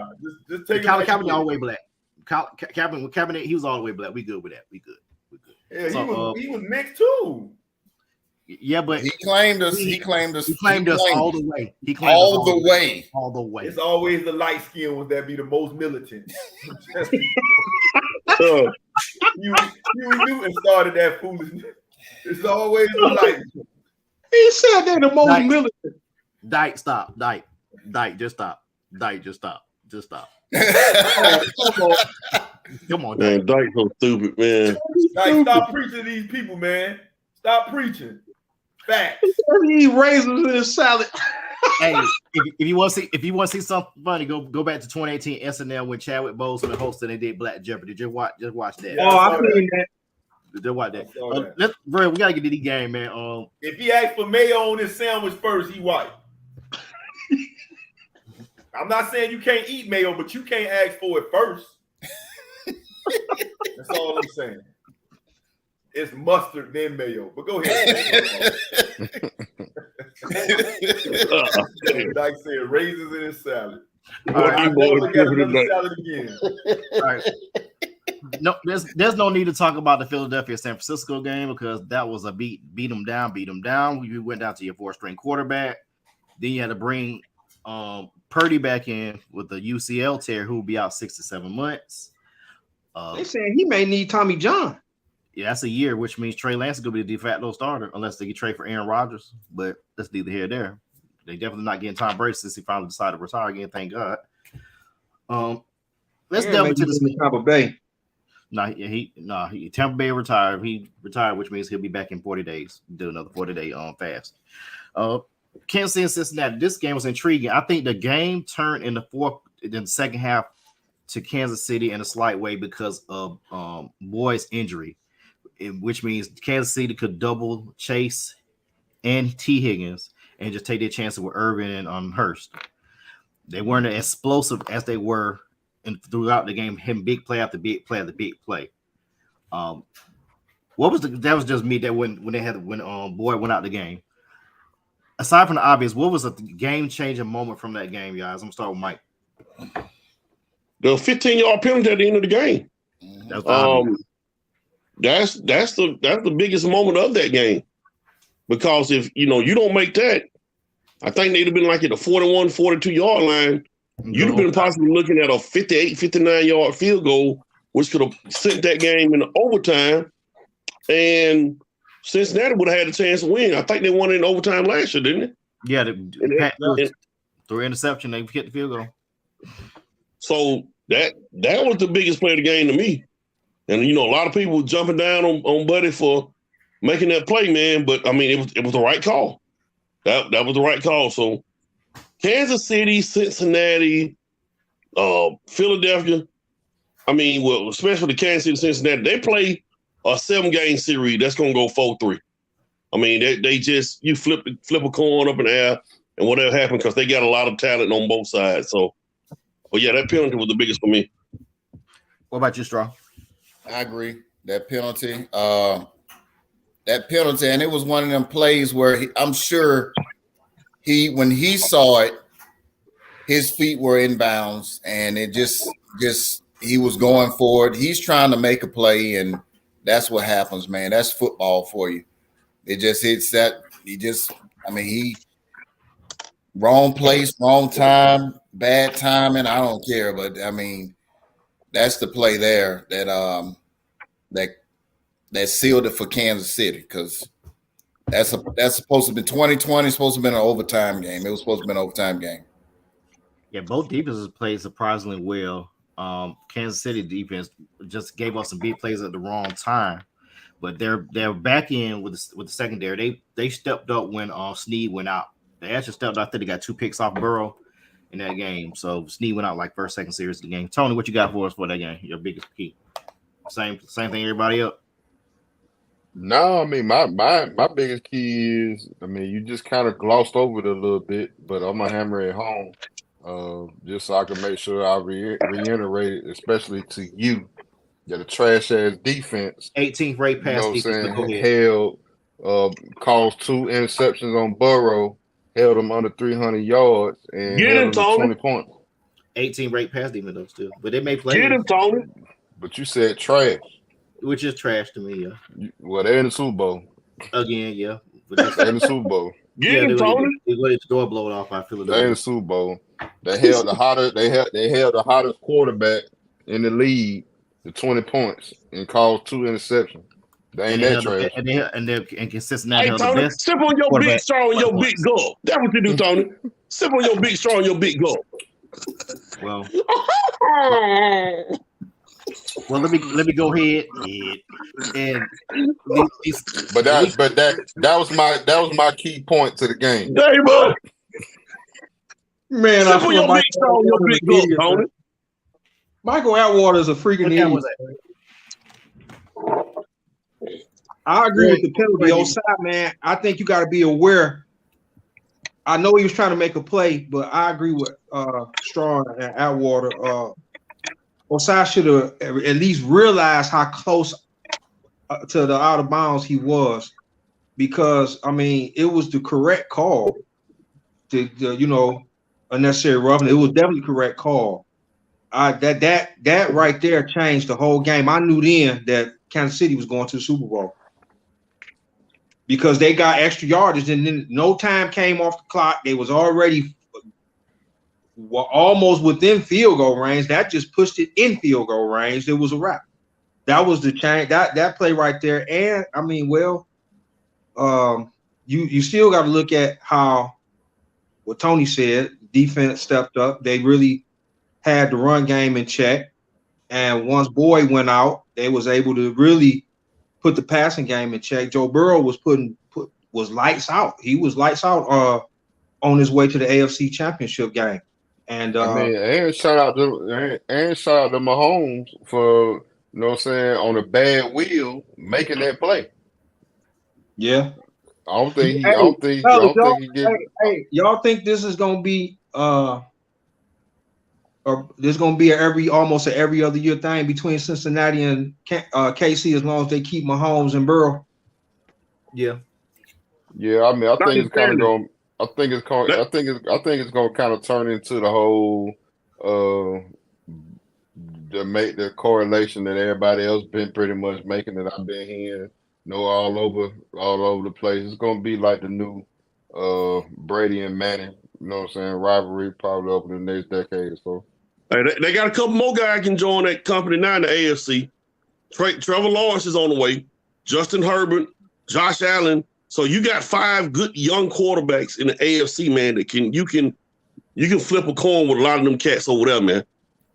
Just take Colin Kaepernick always black. Kaepernick, he was all the way black. We good with that. We good. Yeah, he was mixed too. Yeah, but he claimed us. He claimed us all the way. He claimed all the way. All the way. It's always the light skin ones that be the most militant. You Newton started that foolishness. It's always the light. He said they're the most militant. Dyke, stop. Dyke, just stop. Dyke, just stop. Just stop. Come on, man. Dyke's so stupid, man. Dyke, stop preaching to these people, man. Stop preaching. Facts. He eat raisins in his salad. Hey, if you want to see something funny, go back to 2018 SNL when Chadwick Boseman hosted and they did Black Jeopardy. Just watch that. Oh, I seen that. Just watch that. We gotta get to the game, man. If he asked for mayo on his sandwich first, he white. I'm not saying you can't eat mayo, but you can't ask for it first. That's all I'm saying. It's mustard, then mayo. But go ahead. Dyke said raisins in his salad. All right, I never got another salad again. All right. no, there's no need to talk about the Philadelphia San Francisco game because that was a beat them down. You went down to your 4th-string quarterback. Then you had to bring Purdy back in with the UCL tear, who will be out 6 to 7 months. They saying he may need Tommy John. Yeah, that's a year, which means Trey Lance is going to be the de facto starter unless they get trade for Aaron Rodgers. But that's neither here nor there. They definitely not getting Tom Brady since he finally decided to retire again. Thank God. Let's delve into this. Tampa Bay. He Tampa Bay retired. He retired, which means he'll be back in 40 days. Do another 40-day fast. Kansas City and Cincinnati. This game was intriguing. I think the game turned in the second half to Kansas City in a slight way because of Boyd's injury, which means Kansas City could double Chase and T. Higgins and just take their chances with Irvin and Hurst. They weren't as explosive as they were throughout the game, him big play after big play after big play. That was just me that when Boyd went out the game. Aside from the obvious, what was a game-changing moment from that game, guys? I'm gonna start with Mike. The 15-yard penalty at the end of the game. That's the biggest moment of that game. Because if you don't make that, I think they'd have been like at the 41, 42-yard line. You'd have been possibly looking at a 58, 59-yard field goal, which could have sent that game into overtime. And Cincinnati would have had a chance to win. I think they won in overtime last year, didn't they? Yeah, through interception, they hit the field goal. So that was the biggest play of the game to me. And a lot of people were jumping down on Buddy for making that play, man. But I mean, it was the right call. That was the right call. So Kansas City, Cincinnati, Philadelphia. I mean, well, especially the Kansas City, Cincinnati, they play a 7-game series that's gonna go 4-3. I mean, they just you flip a coin up in the air and whatever happened because they got a lot of talent on both sides. So, but yeah, that penalty was the biggest for me. What about you, Straw? I agree. That penalty, and it was one of them plays where I'm sure when he saw it, his feet were in bounds, and it just he was going for it. He's trying to make a play, and that's what happens, man. That's football for you. It just hits that. He wrong place, wrong time, bad timing. I don't care, but I mean, that's the play there that sealed it for Kansas City because that's supposed to be 2020. Supposed to have been an overtime game. It was supposed to be an overtime game. Yeah, both defenses played surprisingly well. Kansas City defense just gave us some big plays at the wrong time, but they're back in with the secondary. They stepped up when Snead went out. They actually stepped up. I think they got 2 picks off Burrow in that game. So Snead went out like first, second series of the game. Tony, what you got for us for that game? Your biggest key? Same thing. Everybody up? No, I mean my biggest key is, I mean, you just kind of glossed over it a little bit, but I'm gonna hammer it home, just so I can make sure I reiterate it, especially to you, that a trash ass defense, 18th rate pass defense. Held, caused 2 interceptions on Burrow, held them under 300 yards, and held them 20 points. 18 rate pass defense though still, but they may play. Get him, Tony. But you said trash. Which is trash to me, yeah. Well, they're in the Super Bowl. Again, yeah. They're in the Super Bowl. Get him, Tony. They're going to go blow it off by Philadelphia. They're in the Super Bowl. They held the hottest quarterback in the league to 20 points and caused 2 interceptions. They ain't that trash. And Cincinnati Hey, Tony, sip on your big straw and your big gulp. That's what you do, Tony. Sip on your big straw and your big gulp. Well, let me go ahead and that was my key point to the game. David, man, sip on your big straw and your big gulp, Tony. Michael Atwater is a freaking idiot. I agree with the penalty. Oside, man, I think you got to be aware. I know he was trying to make a play, but I agree with Straw and Atwater. Oside should have at least realized how close to the out of bounds he was, because I mean it was the correct call. The unnecessary roughness. It was definitely the correct call. that right there changed the whole game. I knew then that Kansas City was going to the Super Bowl because they got extra yardage, and then no time came off the clock. They was already almost within field goal range. That just pushed it in field goal range. It was a wrap. That was the change. That play right there. And I mean, well, you still got to look at how what Tony said. Defense stepped up. They really had the run game in check. And once Boyd went out, they was able to really put the passing game in check. Joe Burrow was was lights out. He was lights out on his way to the AFC Championship game. And I mean, and shout out to Mahomes for, you know what I'm saying, on a bad wheel making that play. Yeah. I don't think he get. Hey, y'all think this is gonna be or there's gonna be almost every other year thing between Cincinnati and KC as long as they keep Mahomes and Burrow? Yeah. Yeah, I mean, I think it's kind of going. I think it's going to kind of turn into the whole the correlation that everybody else been pretty much making that I've been hearing, all over the place. It's going to be like the new Brady and Manning, you know what I'm saying, rivalry probably over the next decade or so. Hey, they got a couple more guys can join that company now in the AFC. Trevor Lawrence is on the way. Justin Herbert, Josh Allen. So you got 5 good young quarterbacks in the AFC, man. That you can flip a coin with a lot of them cats over there, man.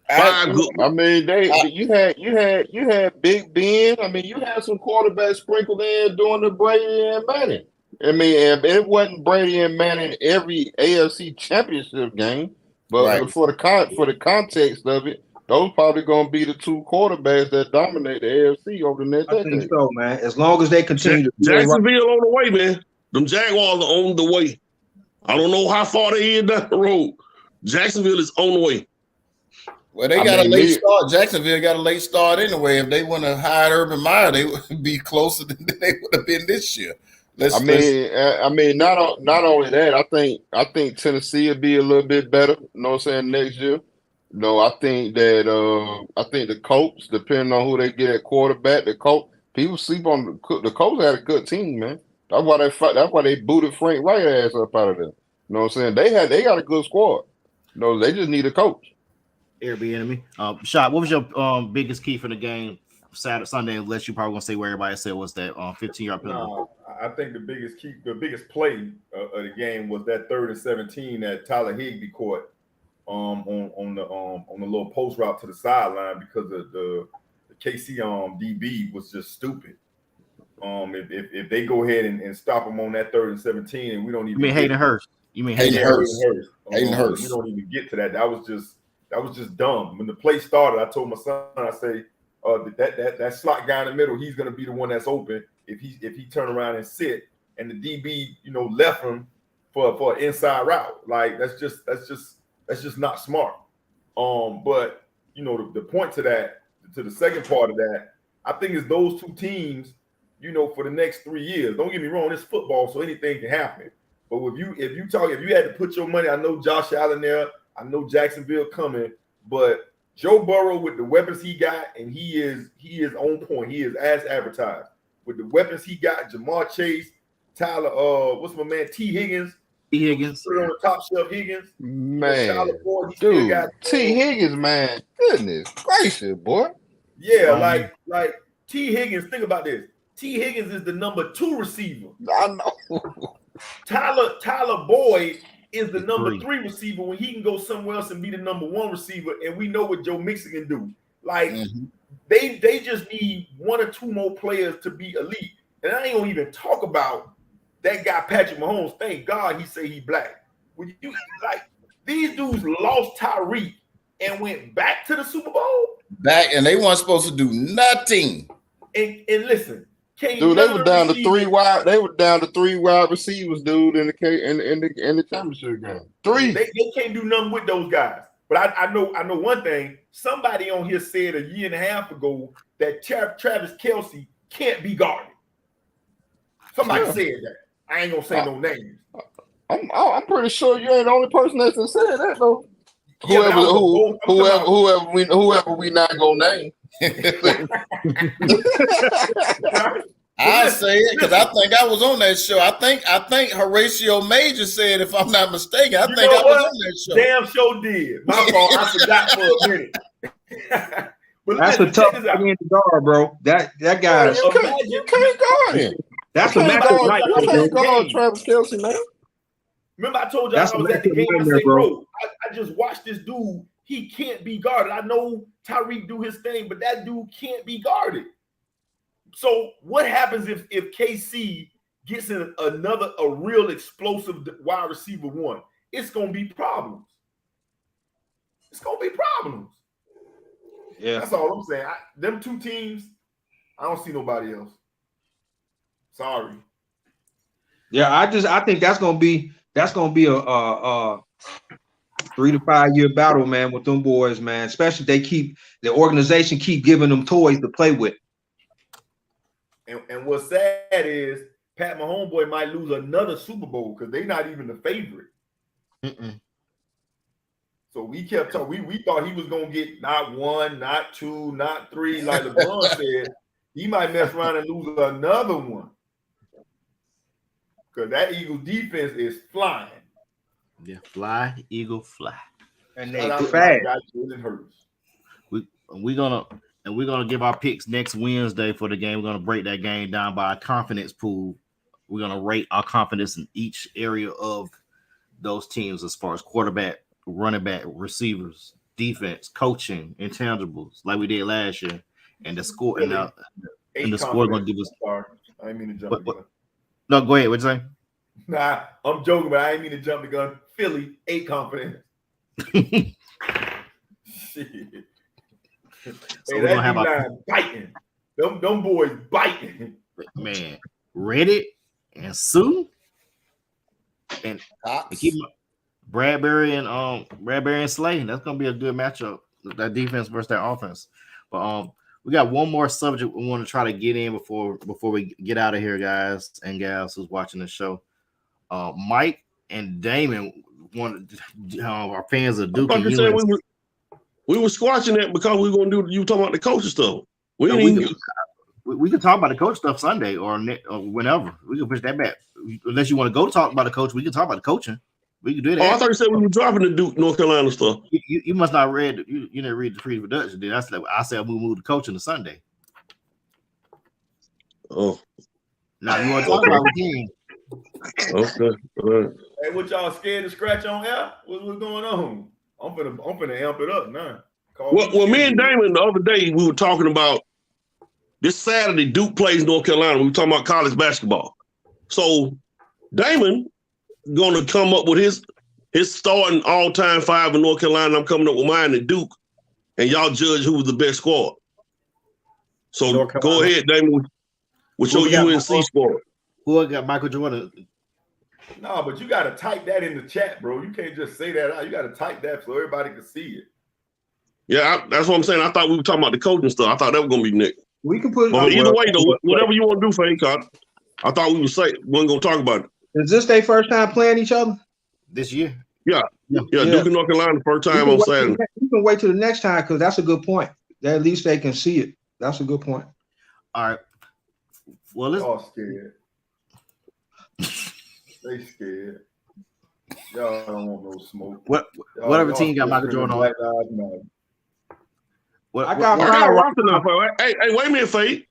5 good. I mean, you had Big Ben. I mean, you had some quarterbacks sprinkled in during the Brady and Manning. I mean, it wasn't Brady and Manning every AFC Championship game, but Right. for the context of it, those probably going to be the 2 quarterbacks that dominate the AFC over the next decade. I think so, man. As long as they continue to Jacksonville on the way, man. Them Jaguars are on the way. I don't know how far they is down the road. Jacksonville is on the way. Well, they got a late start. Jacksonville got a late start anyway. If they want to hire Urban Meyer, they would be closer than they would have been this year. I mean, not only that. I think Tennessee will be a little bit better. You know what I'm saying, next year. No, I think that the Colts, depending on who they get at quarterback, people sleep on the Colts had a good team, man. That's why they booted Frank Wright ass up out of there. You know what I'm saying? They got a good squad. No, they just need a coach. Airbnb. Shot, what was your biggest key for the game Saturday, Sunday? Unless you probably gonna say where everybody said was that 15-yard penalty. No, I think the biggest play of the game was that 3rd and 17 that Tyler Higbee caught on the little post route to the sideline because of the KC DB was just stupid. If they go ahead and stop him on that 3rd and 17, and we don't even. You mean Hayden Hurst? Hayden Hurst? Hayden Hurst. We don't even get to that. That was just dumb. When the play started, I told my son, I say, that slot guy in the middle, he's gonna be the one that's open if he turn around and sit, and the DB, left him for an inside route. Like that's just not smart. But the point to the second part of that, I think is those 2 teams, for the next 3 years. Don't get me wrong, it's football, so anything can happen. But if you had to put your money, I know Josh Allen there, I know Jacksonville coming, but Joe Burrow with the weapons he got, and he is on point. He is as advertised with the weapons he got. Jamar Chase, Tyler, what's my man T Higgins. T Higgins. Put it on the top shelf, Higgins. Man, dude, T Higgins, man, goodness gracious, boy. Yeah, like T Higgins. Think about this. T Higgins is the number 2 receiver. I know. Tyler Boyd is the number 3 receiver when he can go somewhere else and be the number 1 receiver, and we know what Joe Mixon can do. Like they just need 1 or 2 more players to be elite. And I ain't gonna even talk about that guy Patrick Mahomes. Thank God he say he black. When you these dudes lost Tyreek and went back to the Super Bowl. And they weren't supposed to do nothing. And listen, dude, they were down to 3 wide. They were down to 3 wide receivers, dude, in the championship game. 3. They can't do nothing with those guys. But I know one thing. Somebody on here said a year and a half ago that Travis Kelce can't be guarded. Somebody said that. I ain't gonna say no names. I'm pretty sure you ain't the only person that's said that though. Whoever we not gonna name. I say it because I think I was on that show. I think Horatio Major said, if I'm not mistaken, I was on that show. Damn show did. My fault. I forgot for a minute. But that's a tough thing to guard, bro. That guy. You can't guard him. That's a matchup night. You can't guard Travis Kelce, man. Remember, I told y'all I was at the game. I said, bro, I just watched this dude. He can't be guarded. I know Tyreek do his thing, but that dude can't be guarded. So what happens if KC gets in a real explosive wide receiver one? It's gonna be problems. Yeah, that's all I'm saying. Them two teams, I don't see nobody else. Sorry. Yeah, I think that's gonna be a 3 to 5 year battle, man, with them boys, man. Especially if the organization keep giving them toys to play with. And what's sad is Pat Mahomes boy might lose another Super Bowl because they're not even the favorite. So we kept talking. We thought he was gonna get not 1, not 2, not 3, like LeBron said. He might mess around and lose another one. Because that Eagles defense is flying. Yeah, fly, Eagle, fly. And they fast. We're gonna give our picks next Wednesday for the game. We're gonna break that game down by a confidence pool. We're gonna rate our confidence in each area of those teams as far as quarterback, running back, receivers, defense, coaching, intangibles, like we did last year. And the score and the score gonna give us. Sorry, I didn't mean to jump the gun. No, go ahead. What'd you say? Nah, I'm joking, but I didn't mean to jump the gun. Philly, 8 confidence. Shit. So we're gonna have biting. Them boys biting. Man, Reddit and Sue and keep Bradbury and Slay. That's gonna be a good matchup. That defense versus that offense. But we got one more subject we want to try to get in before we get out of here, guys and gals who's watching the show. Mike and Damon our fans of Duke. We were squashing that because we were going to do. You talking about the coaching stuff? We can talk about the coach stuff Sunday or whenever. We can push that back. Unless you want to go talk about the coach, we can talk about the coaching. We can do that. Oh, I thought you said we were dropping the Duke, North Carolina stuff. You must not read. You didn't read the pre-production. Did I said we moved the coaching to Sunday. Oh, now you want to talk about the game? Okay. All right. Hey, what y'all scared to scratch on air? What's going on? I'm finna amp it up now. Well, me and Damon the other day we were talking about this Saturday. Duke plays North Carolina. We were talking about college basketball. So Damon gonna come up with his starting all-time 5 in North Carolina. I'm coming up with mine at Duke, and y'all judge who was the best squad. So go ahead, Damon, with your UNC squad. Who got Michael Jordan? No, but you got to type that in the chat, bro. You can't just say that out. You got to type that so everybody can see it. Yeah, that's what I'm saying. I thought we were talking about the coaching stuff. I thought that was going to be Nick. We can put it on. Either way, though, whatever you want to do, Fake, I thought we wasn't going to talk about it. Is this their first time playing each other? This year? Yeah. Duke and North Carolina, first time on Saturday. You can wait till the next time because that's a good point. At least they can see it. That's a good point. All right. Well, let's. Y'all scared. They scared. Y'all don't want no smoke. Whatever team got Michael Jordan on. I got a roster now. Hey, wait a minute, Fade.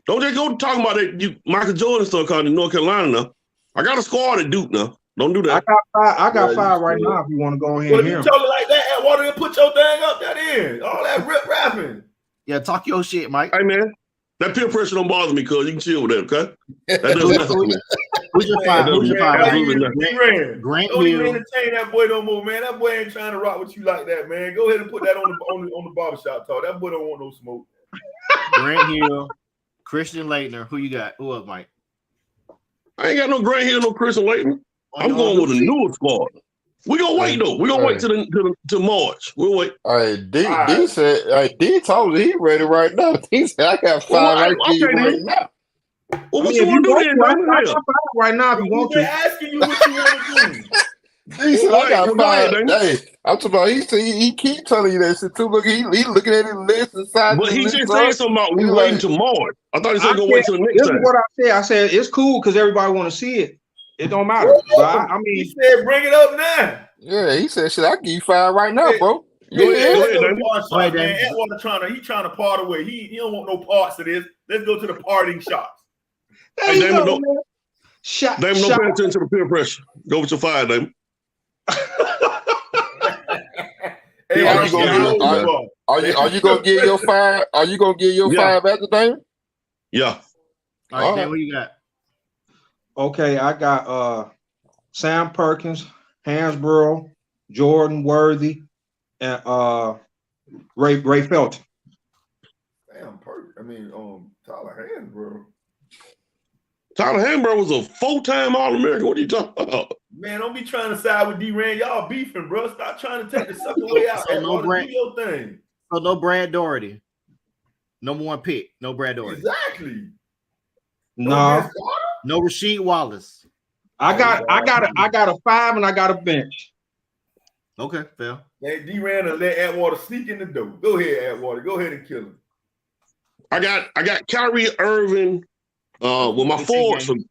Don't just go talking about that Michael Jordan stuff called in North Carolina now. I got a squad at Duke now. Don't do that. I got 5 right now if you want to go ahead and hear. If you talk like that, why don't you put your thing up that in? All that rip rapping. Yeah, talk your shit, Mike. Hey, man. That peer pressure don't bother me, cuz you can chill with that, okay? That does nothing for me. Who's your 5? Grant don't even entertain that boy no more, man. That boy ain't trying to rock with you like that, man. Go ahead and put that on the barbershop talk. That boy don't want no smoke. Grant Hill, Christian Laettner. Who you got? Who else, Mike? I ain't got no Grant Hill, no Christian Laettner. I'm going with a newer squad. We gonna wait though. We gonna wait till March. We'll wait. All right, D said. D told me he ready right now. He said I got 5 right now. Well, what you want to do then? Right now, if you want to. Asking you what you want to do. He said, "I got Go ahead, 5." Damon. Hey, I'm talking about. He said he keep telling you that shit too. Look, he looking at his list and sizing But the he list just up. said something about we He waiting like, till March. I thought he I said gonna said, wait till the next this is time. what I said. I said it's cool because everybody want to see it. It don't matter. But I He mean, said, "Bring it up now." yeah, he said, "Shit, I can give you 5 right now, bro." Go ahead, Let's go to Damon. part Go ahead, shots, man. Damon. Atwater trying to part away. He don't want no parts of this. Let's go to the parting shots. there Hey, you Damon, go, don't man. Shot. pay attention to the peer pressure. Go with your 5, Damon. Hey, Yeah, Are I'm you gonna yeah, get? over. Are you gonna get your 5? Are you gonna get your Yeah. 5 after Damon? Yeah. All right, Dan, what you got? Okay, I got Sam Perkins, Hansborough, Jordan Worthy, and Ray Felton. Damn, I mean, Tyler Hansborough. Tyler Hansborough was a 4-time All-American. What are you talking about? Man, don't be trying to side with D-Ran. Y'all beefing, bro. Stop trying to take the sucker way out. So no Atwater, Brad- do your thing. So no Brad Doherty. Number 1 pick. No Brad Doherty. Exactly. No, Vince Carter? No Rasheed Wallace. I got a 5 and I got a bench. Okay, fair. Hey, D-Ran and let Atwater sneak in the door. Go ahead, Atwater. Go ahead and kill him. I got Kyrie Irving with my 18 forwards. games.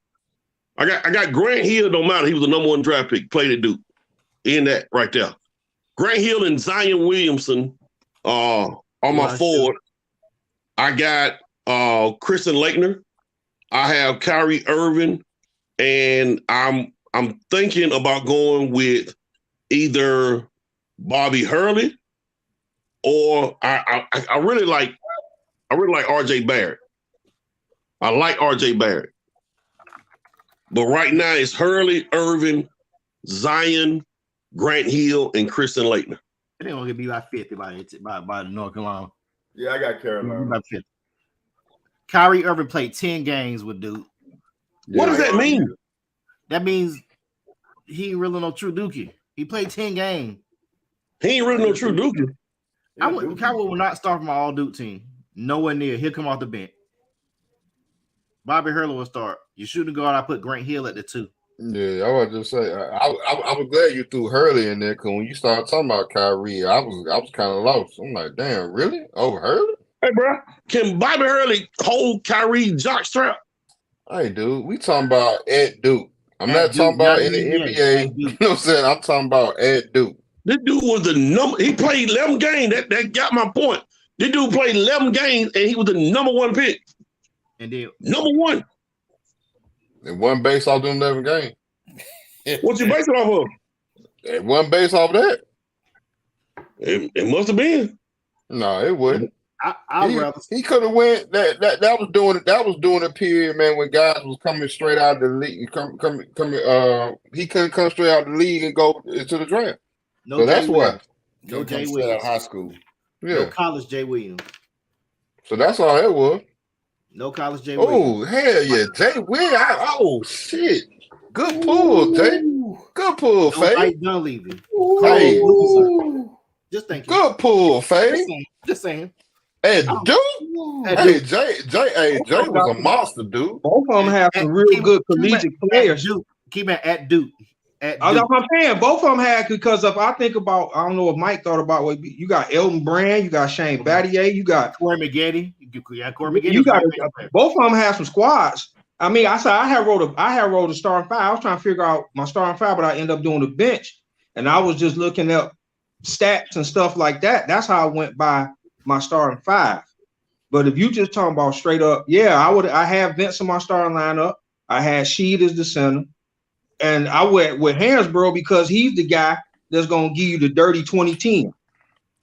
I got Grant Hill. Don't matter. He was the number 1 draft pick. Played at Duke. In that right there. Grant Hill and Zion Williamson on my forward. I got Kristen Laettner. I have Kyrie Irving, and I'm thinking about going with either Bobby Hurley or I really like RJ Barrett. I like RJ Barrett. But right now it's Hurley, Irving, Zion, Grant Hill, and Kristen Laettner. They gonna be by 50 by North Carolina. Yeah, I got Carolina. By 50. Kyrie Irving played 10 games with Duke. What does that mean? That means he ain't really no true Dookie. He played 10 games. He ain't really no true Dookie. Kyrie will not start from my all Duke team. Nowhere near. He'll come off the bench. Bobby Hurley will start. You shouldn't go out. I put Grant Hill at the 2. Yeah, I was just say I was glad you threw Hurley in there because when you started talking about Kyrie, I was kind of lost. I'm like, damn, really? Over Hurley? Hey, bro, can Bobby Hurley hold Kyrie jockstrap? Hey, dude, we talking about at Duke. I'm not Duke, talking about not in the NBA. NBA. At Duke. You know what I'm saying? I'm talking about at Duke. This dude was the number. He played 11 games. That got my point. This dude played 11 games, and he was the number 1 pick. And then Number 1. And one base off them 11 games. What you base it off of? And one base off that. It must have been. No, it wouldn't. he He could have went that was during a period, man, when guys was coming straight out of the league. He couldn't come straight out of the league and go into the draft. no So Jay that's Williams. why. No Jay Straight out of Williams. high school. Yeah. No college Jay Williams. So that's all that was. No college Jay Williams. Oh, hell yeah. Jay Williams. Oh shit. Good pull, Jay. Good pull, No Faye. Mike Dunleavy. Hey. Just thinking. Good pull, Faye. Just saying. Hey, dude. At Hey, Duke. Jay was a monster, dude. Both of them have some real good collegiate players. Keep it at Duke. At That's Duke. what I'm saying. Both of them had, because if I think about, I don't know if Mike thought about what you got. Elton Brand, you got Shane Battier, you got Corey McGetty. Corey McGetty. you got both of them have some squads. I mean, I said I had wrote a starting 5. I was trying to figure out my starting 5, but I ended up doing the bench, and I was just looking up stats and stuff like that. That's how I went by my starting 5. But if you just talking about straight up, yeah, I have Vince in my starting lineup. I had Sheed as the center. And I went with Hansborough because he's the guy that's going to give you the dirty 2010.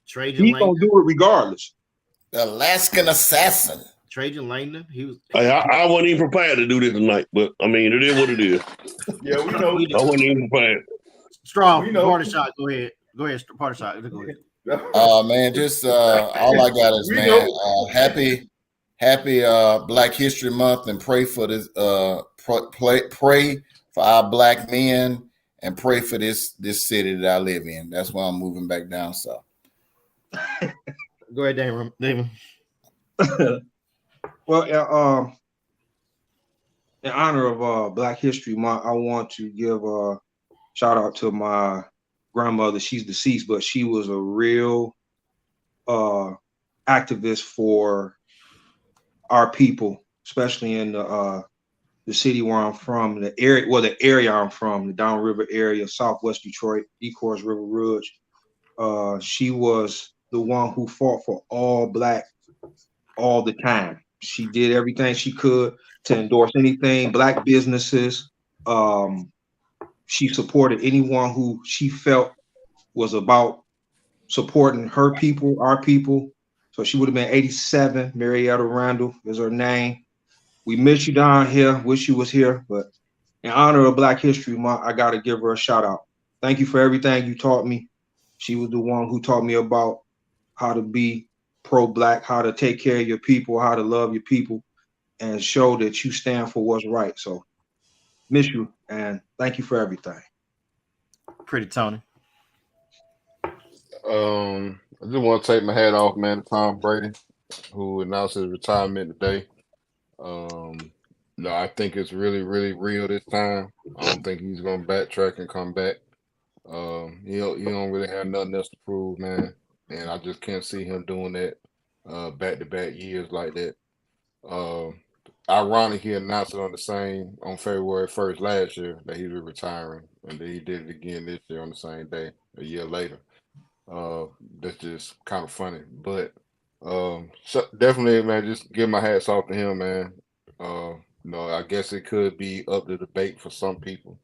He's going to do it regardless. The Alaskan assassin. Trajan Langdon. He was. I wasn't even prepared to do this tonight, but I mean, it is what it is. Yeah, we know. I wasn't even prepared. Strong. We know. Party shot. Go ahead. Party shot. Go ahead. Man, just all I got is, man, happy Black History Month, and pray for this pray for our black men, and pray for this city that I live in. That's why I'm moving back down south. Go ahead, Damon. Well, in honor of Black History Month, I want to give shout out to my grandmother. She's deceased, but she was a real activist for our people, especially in the city where I'm from, the area I'm from, the Downriver area, Southwest Detroit, Ecorse River Rouge. She was the one who fought for all Black all the time. She did everything she could to endorse anything Black businesses. She supported anyone who she felt was about supporting her people, our people. So she would have been 87. Marietta Randall is her name. We miss you down here. Wish you was here, but in honor of Black History Month, I gotta give her a shout out. Thank you for everything you taught me. She was the one who taught me about how to be pro-Black, how to take care of your people, how to love your people, and show that you stand for what's right. So miss you and thank you for everything. Pretty Tony. I just want to take my hat off, man, to Tom Brady, who announced his retirement today. No, I think it's really, really real this time. I don't think he's gonna backtrack and come back. He don't really have nothing else to prove, man, and I just can't see him doing that back-to-back years like that. Ironic, he announced it on February 1st last year that he was retiring, and then he did it again this year on the same day, a year later. That's just kind of funny, but so definitely, man, just give my hats off to him, man. I guess it could be up to debate for some people,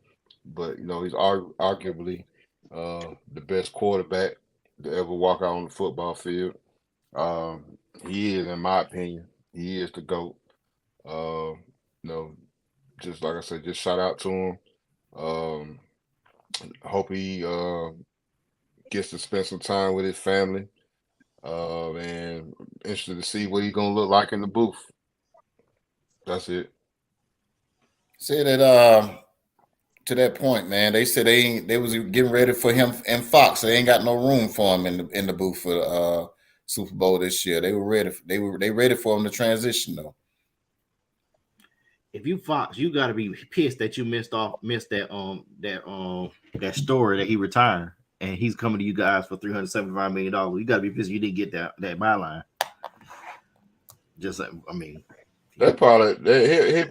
but he's arguably the best quarterback to ever walk out on the football field. He is, in my opinion, he is the GOAT. Uh, just like I said, just shout out to him. Um, hope he gets to spend some time with his family. And interested to see what he's gonna look like in the booth. That's it. Say that to that point, man. They said they was getting ready for him and Fox. They ain't got no room for him in the booth for Super Bowl this year. They were ready. They ready for him to transition though. If you Fox, you got to be pissed that you missed that story that he retired and he's coming to you guys for $375 million. You got to be pissed you didn't get that byline. Just, I mean, they probably have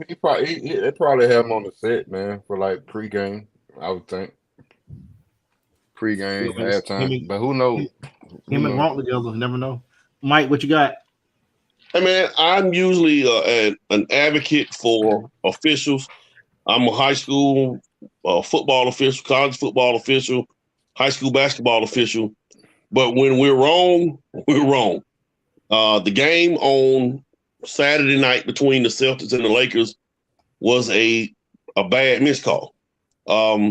him on the set, man, for like pregame. I would think pregame, halftime, but who knows? Him and Gronk together, never know. Mike, what you got? Hey man, I'm usually an advocate for officials. I'm a high school football official, college football official, high school basketball official. But when we're wrong, we're wrong. The game on Saturday night between the Celtics and the Lakers was a bad miscall. But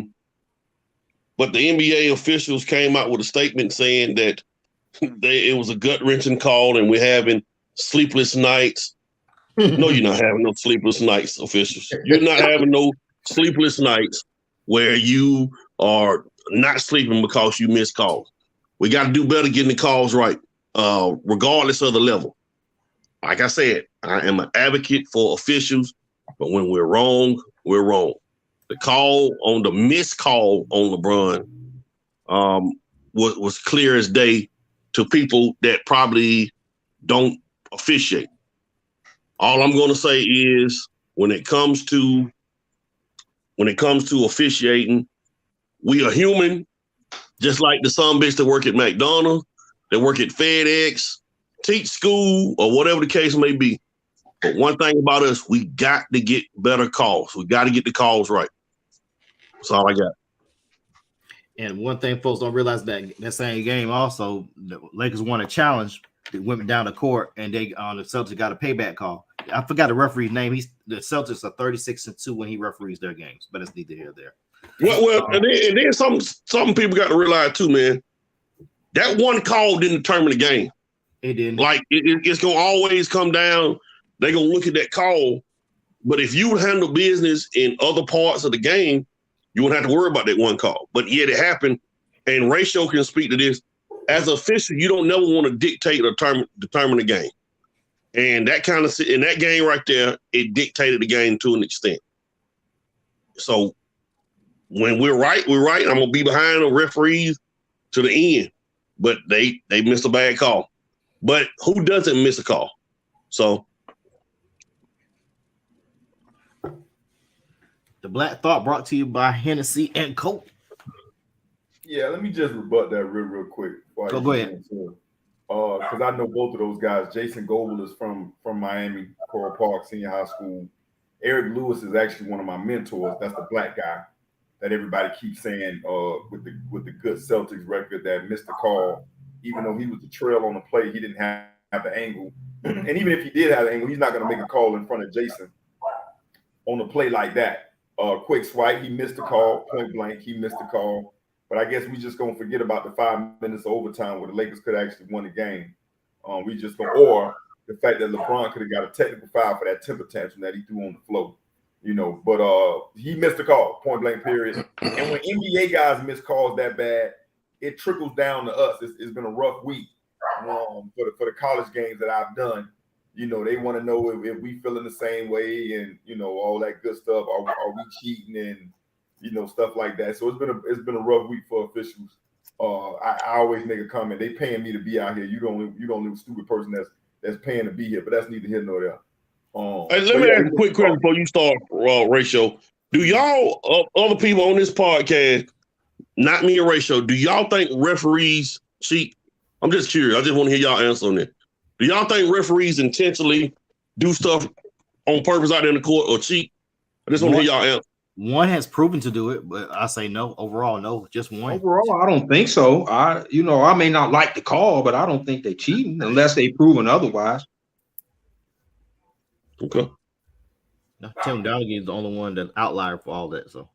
the NBA officials came out with a statement saying that it was a gut-wrenching call and we're having sleepless nights. No, you're not having no sleepless nights, officials. You're not having no sleepless nights where you are not sleeping because you missed calls. We got to do better getting the calls right, regardless of the level. Like I said, I am an advocate for officials, but when we're wrong, we're wrong. The call on the missed call on LeBron was clear as day to people that probably don't officiate. All I'm going to say is when it comes to officiating, we are human, just like the some bitch that work at McDonald's, that work at FedEx, teach school, or whatever the case may be. But one thing about us, we got to get better calls. We got to get the calls right. That's all I got. And one thing folks don't realize that same game also, the Lakers won a challenge. They went down the court and the Celtics got a payback call. I forgot the referee's name. The Celtics are 36-2 when he referees their games, but it's neither here nor there. Well, and then some people got to realize too, man. That one call didn't determine the game. It didn't. Like it's gonna always come down. They're gonna look at that call. But if you handle business in other parts of the game, you wouldn't have to worry about that one call. But yet it happened, and Ratio can speak to this. As an official, you don't never want to dictate or determine the game. And that kind of in that game right there, it dictated the game to an extent. So when we're right, we're right. I'm gonna be behind the referees to the end. But they missed a bad call. But who doesn't miss a call? So The Black Thought brought to you by Hennessy and Coke. Yeah, let me just rebut that real quick. Go ahead. Because I know both of those guys. Jason Goble is from Miami, Coral Park Senior High School. Eric Lewis is actually one of my mentors. That's the black guy that everybody keeps saying with the good Celtics record that missed the call. Even though he was the trail on the play, he didn't have the angle. And even if he did have the angle, he's not going to make a call in front of Jason on a play like that. Quick swipe, he missed the call. Point blank, he missed the call. But I guess we just gonna forget about the 5 minutes of overtime where the Lakers could actually won the game. We just gonna, or the fact that LeBron could have got a technical foul for that temper tantrum that he threw on the floor, you know. But he missed the call, point blank, period. And when NBA guys miss calls that bad, it trickles down to us. It's been a rough week for the college games that I've done. You know, they want to know if we feeling the same way and, you know, all that good stuff. Are we cheating and, you know, stuff like that. So it's been a rough week for officials. I always make a comment. They paying me to be out here. You don't live a stupid person that's paying to be here, but that's neither here nor there. Hey, let me ask a quick question before you start, Ratio. Do y'all, other people on this podcast, not me and Ratio, do y'all think referees cheat? I'm just curious. I just want to hear y'all answer on that. Do y'all think referees intentionally do stuff on purpose out there in the court or cheat? I just want to hear y'all answer. One has proven to do it, but I say no. Overall, no. Just one. Overall, I don't think so. I may not like the call, but I don't think they're cheating unless they've proven otherwise. Okay. No, Tim Donaghy is the only one that's outlier for all that. So.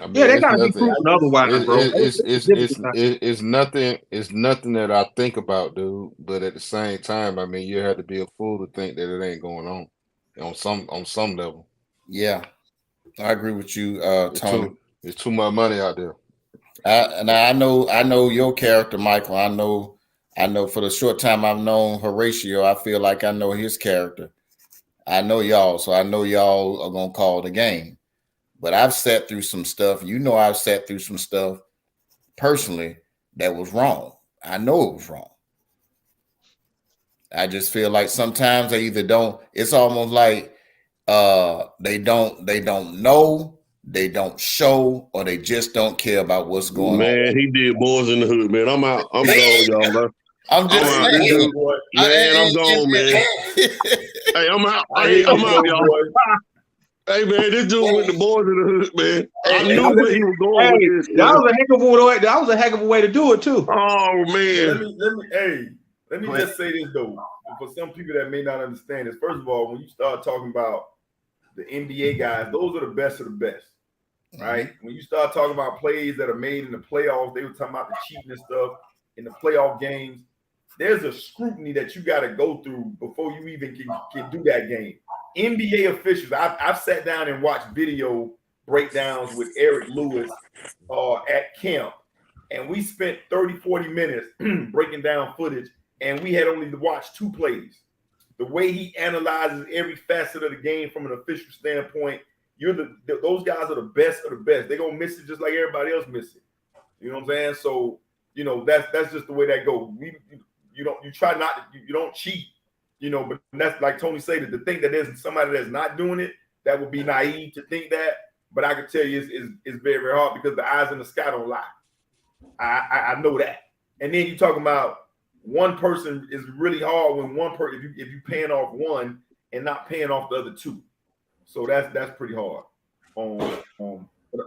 I mean, Yeah, they gotta be proven otherwise, bro. It's nothing that I think about, dude. But at the same time, I mean, you have to be a fool to think that it ain't going on some level. Yeah, I agree with you, Tony. There's too much money out there. I know your character, Michael. I know for the short time I've known Horatio, I feel like I know his character. I know y'all, so I know y'all are gonna call the game. But I've sat through some stuff. You know, I've sat through some stuff personally that was wrong. I know it was wrong. I just feel like sometimes they either don't. It's almost like they don't know, they don't show, or they just don't care about what's going on. Man, he did Boys in the Hood, man. I'm out. I'm gone, y'all, bro. I'm just saying. Man, I'm gone, man. Hey, I'm out. I'm out, y'all. Hey, man, this dude with the Boys in the Hood, man. I knew where he was going with this. That was a heck of a way to do it, too. Oh, man. Let me just say this, though. For some people that may not understand this, first of all, when you start talking about the NBA guys, those are the best of the best, right? When you start talking about plays that are made in the playoffs, they were talking about the cheating and stuff in the playoff games. There's a scrutiny that you got to go through before you even can do that game. NBA officials, I've sat down and watched video breakdowns with Eric Lewis at camp, and we spent 30, 40 minutes breaking down footage, and we had only to watch 2 plays. The way he analyzes every facet of the game from an official standpoint, those guys are the best of the best. They're gonna miss it just like everybody else miss it. You know what I'm saying? So, you know, that's just the way that goes. You don't cheat, you know, but that's like Tony said, to think that there's somebody that's not doing it, that would be naive to think that. But I can tell you it's very, very hard because the eyes in the sky don't lie. I know that. And then you're talking about one person is really hard when one person, if you paying off one and not paying off the other 2. So that's pretty hard. But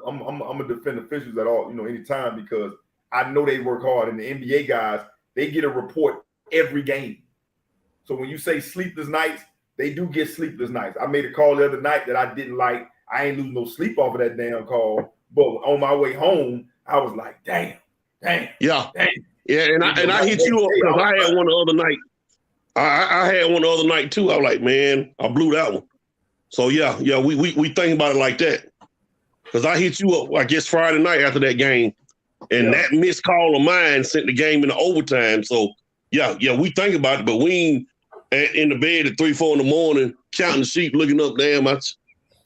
I'm gonna defend officials at all, you know, anytime, because I know they work hard, and the NBA guys, they get a report every game. So when you say sleepless nights, they do get sleepless nights. I made a call the other night that I didn't like. I ain't lose no sleep off of that damn call. But on my way home, I was like, damn. Yeah. And I hit you up because I had one the other night. I had one the other night too. I was like, man, I blew that one. So yeah, we think about it like that. Because I hit you up, I guess, Friday night after that game, and that missed call of mine sent the game into overtime. So yeah, we think about it, but we ain't in the bed at 3, 4 in the morning counting the sheep, looking up. Damn,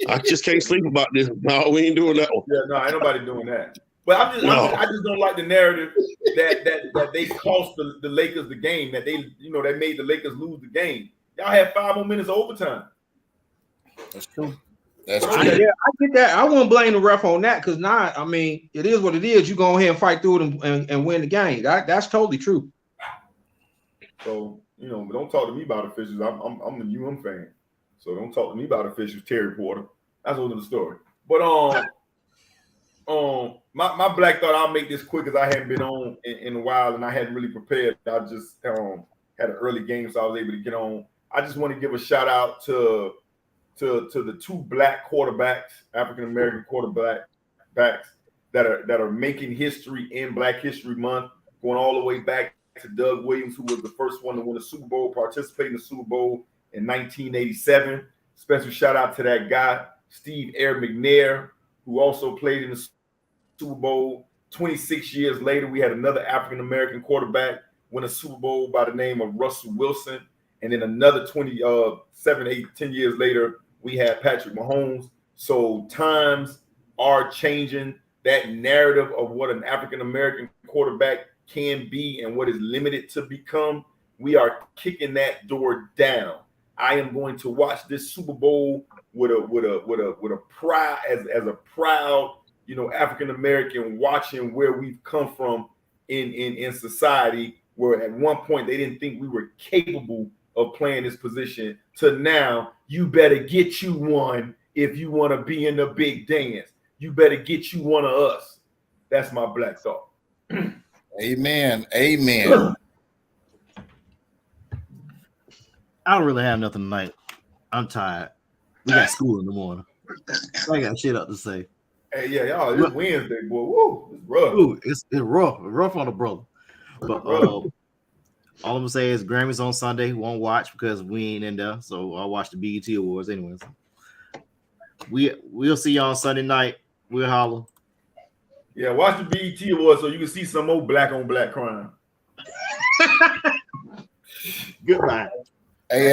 I just can't sleep about this. No, we ain't doing that one. Yeah, no, ain't nobody doing that. But I just don't like the narrative that they cost the Lakers the game, that they made the Lakers lose the game. Y'all had 5 more minutes of overtime. That's true. That's Yeah, true. I get that. I wouldn't blame the ref on that because now, I mean, it is what it is. You go ahead and fight through it and win the game. That's totally true. So, but don't talk to me about officials. I'm a UM fan. So don't talk to me about officials, Terry Porter. That's another story. But my black thought, I'll make this quick because I hadn't been on in a while and I hadn't really prepared. I just had an early game, so I was able to get on. I just want to give a shout out to the 2 black quarterbacks, African American quarterbacks that are making history in Black History Month, going all the way back to Doug Williams, who was the first one to win a Super Bowl, participate in the Super Bowl in 1987. Special shout out to that guy, Steve Air McNair, who also played in the Super Bowl. 26 years later, we had another African American quarterback win a Super Bowl by the name of Russell Wilson. And then another 7, 8, 10 years later, we had Patrick Mahomes. So times are changing. That narrative of what an African American quarterback can be and what is limited to become, we are kicking that door down. I am going to watch this Super Bowl with a pride as a proud, African American, watching where we've come from in society, where at one point they didn't think we were capable of playing this position, to now you better get you one if you want to be in the big dance. You better get you one of us. That's my black thought. Amen. Amen. I don't really have nothing tonight. I'm tired. We got school in the morning. I got shit up to say. Hey, yeah, y'all, it's Wednesday, boy. Woo, it's rough. Ooh, it's rough on the brother. But all I'm gonna say is Grammys on Sunday. Won't watch because we ain't in there. So I'll watch the BET Awards anyways. We'll see y'all on Sunday night. We'll holler. Yeah, watch the BET Awards so you can see some more black on black crime. Goodbye. Hey,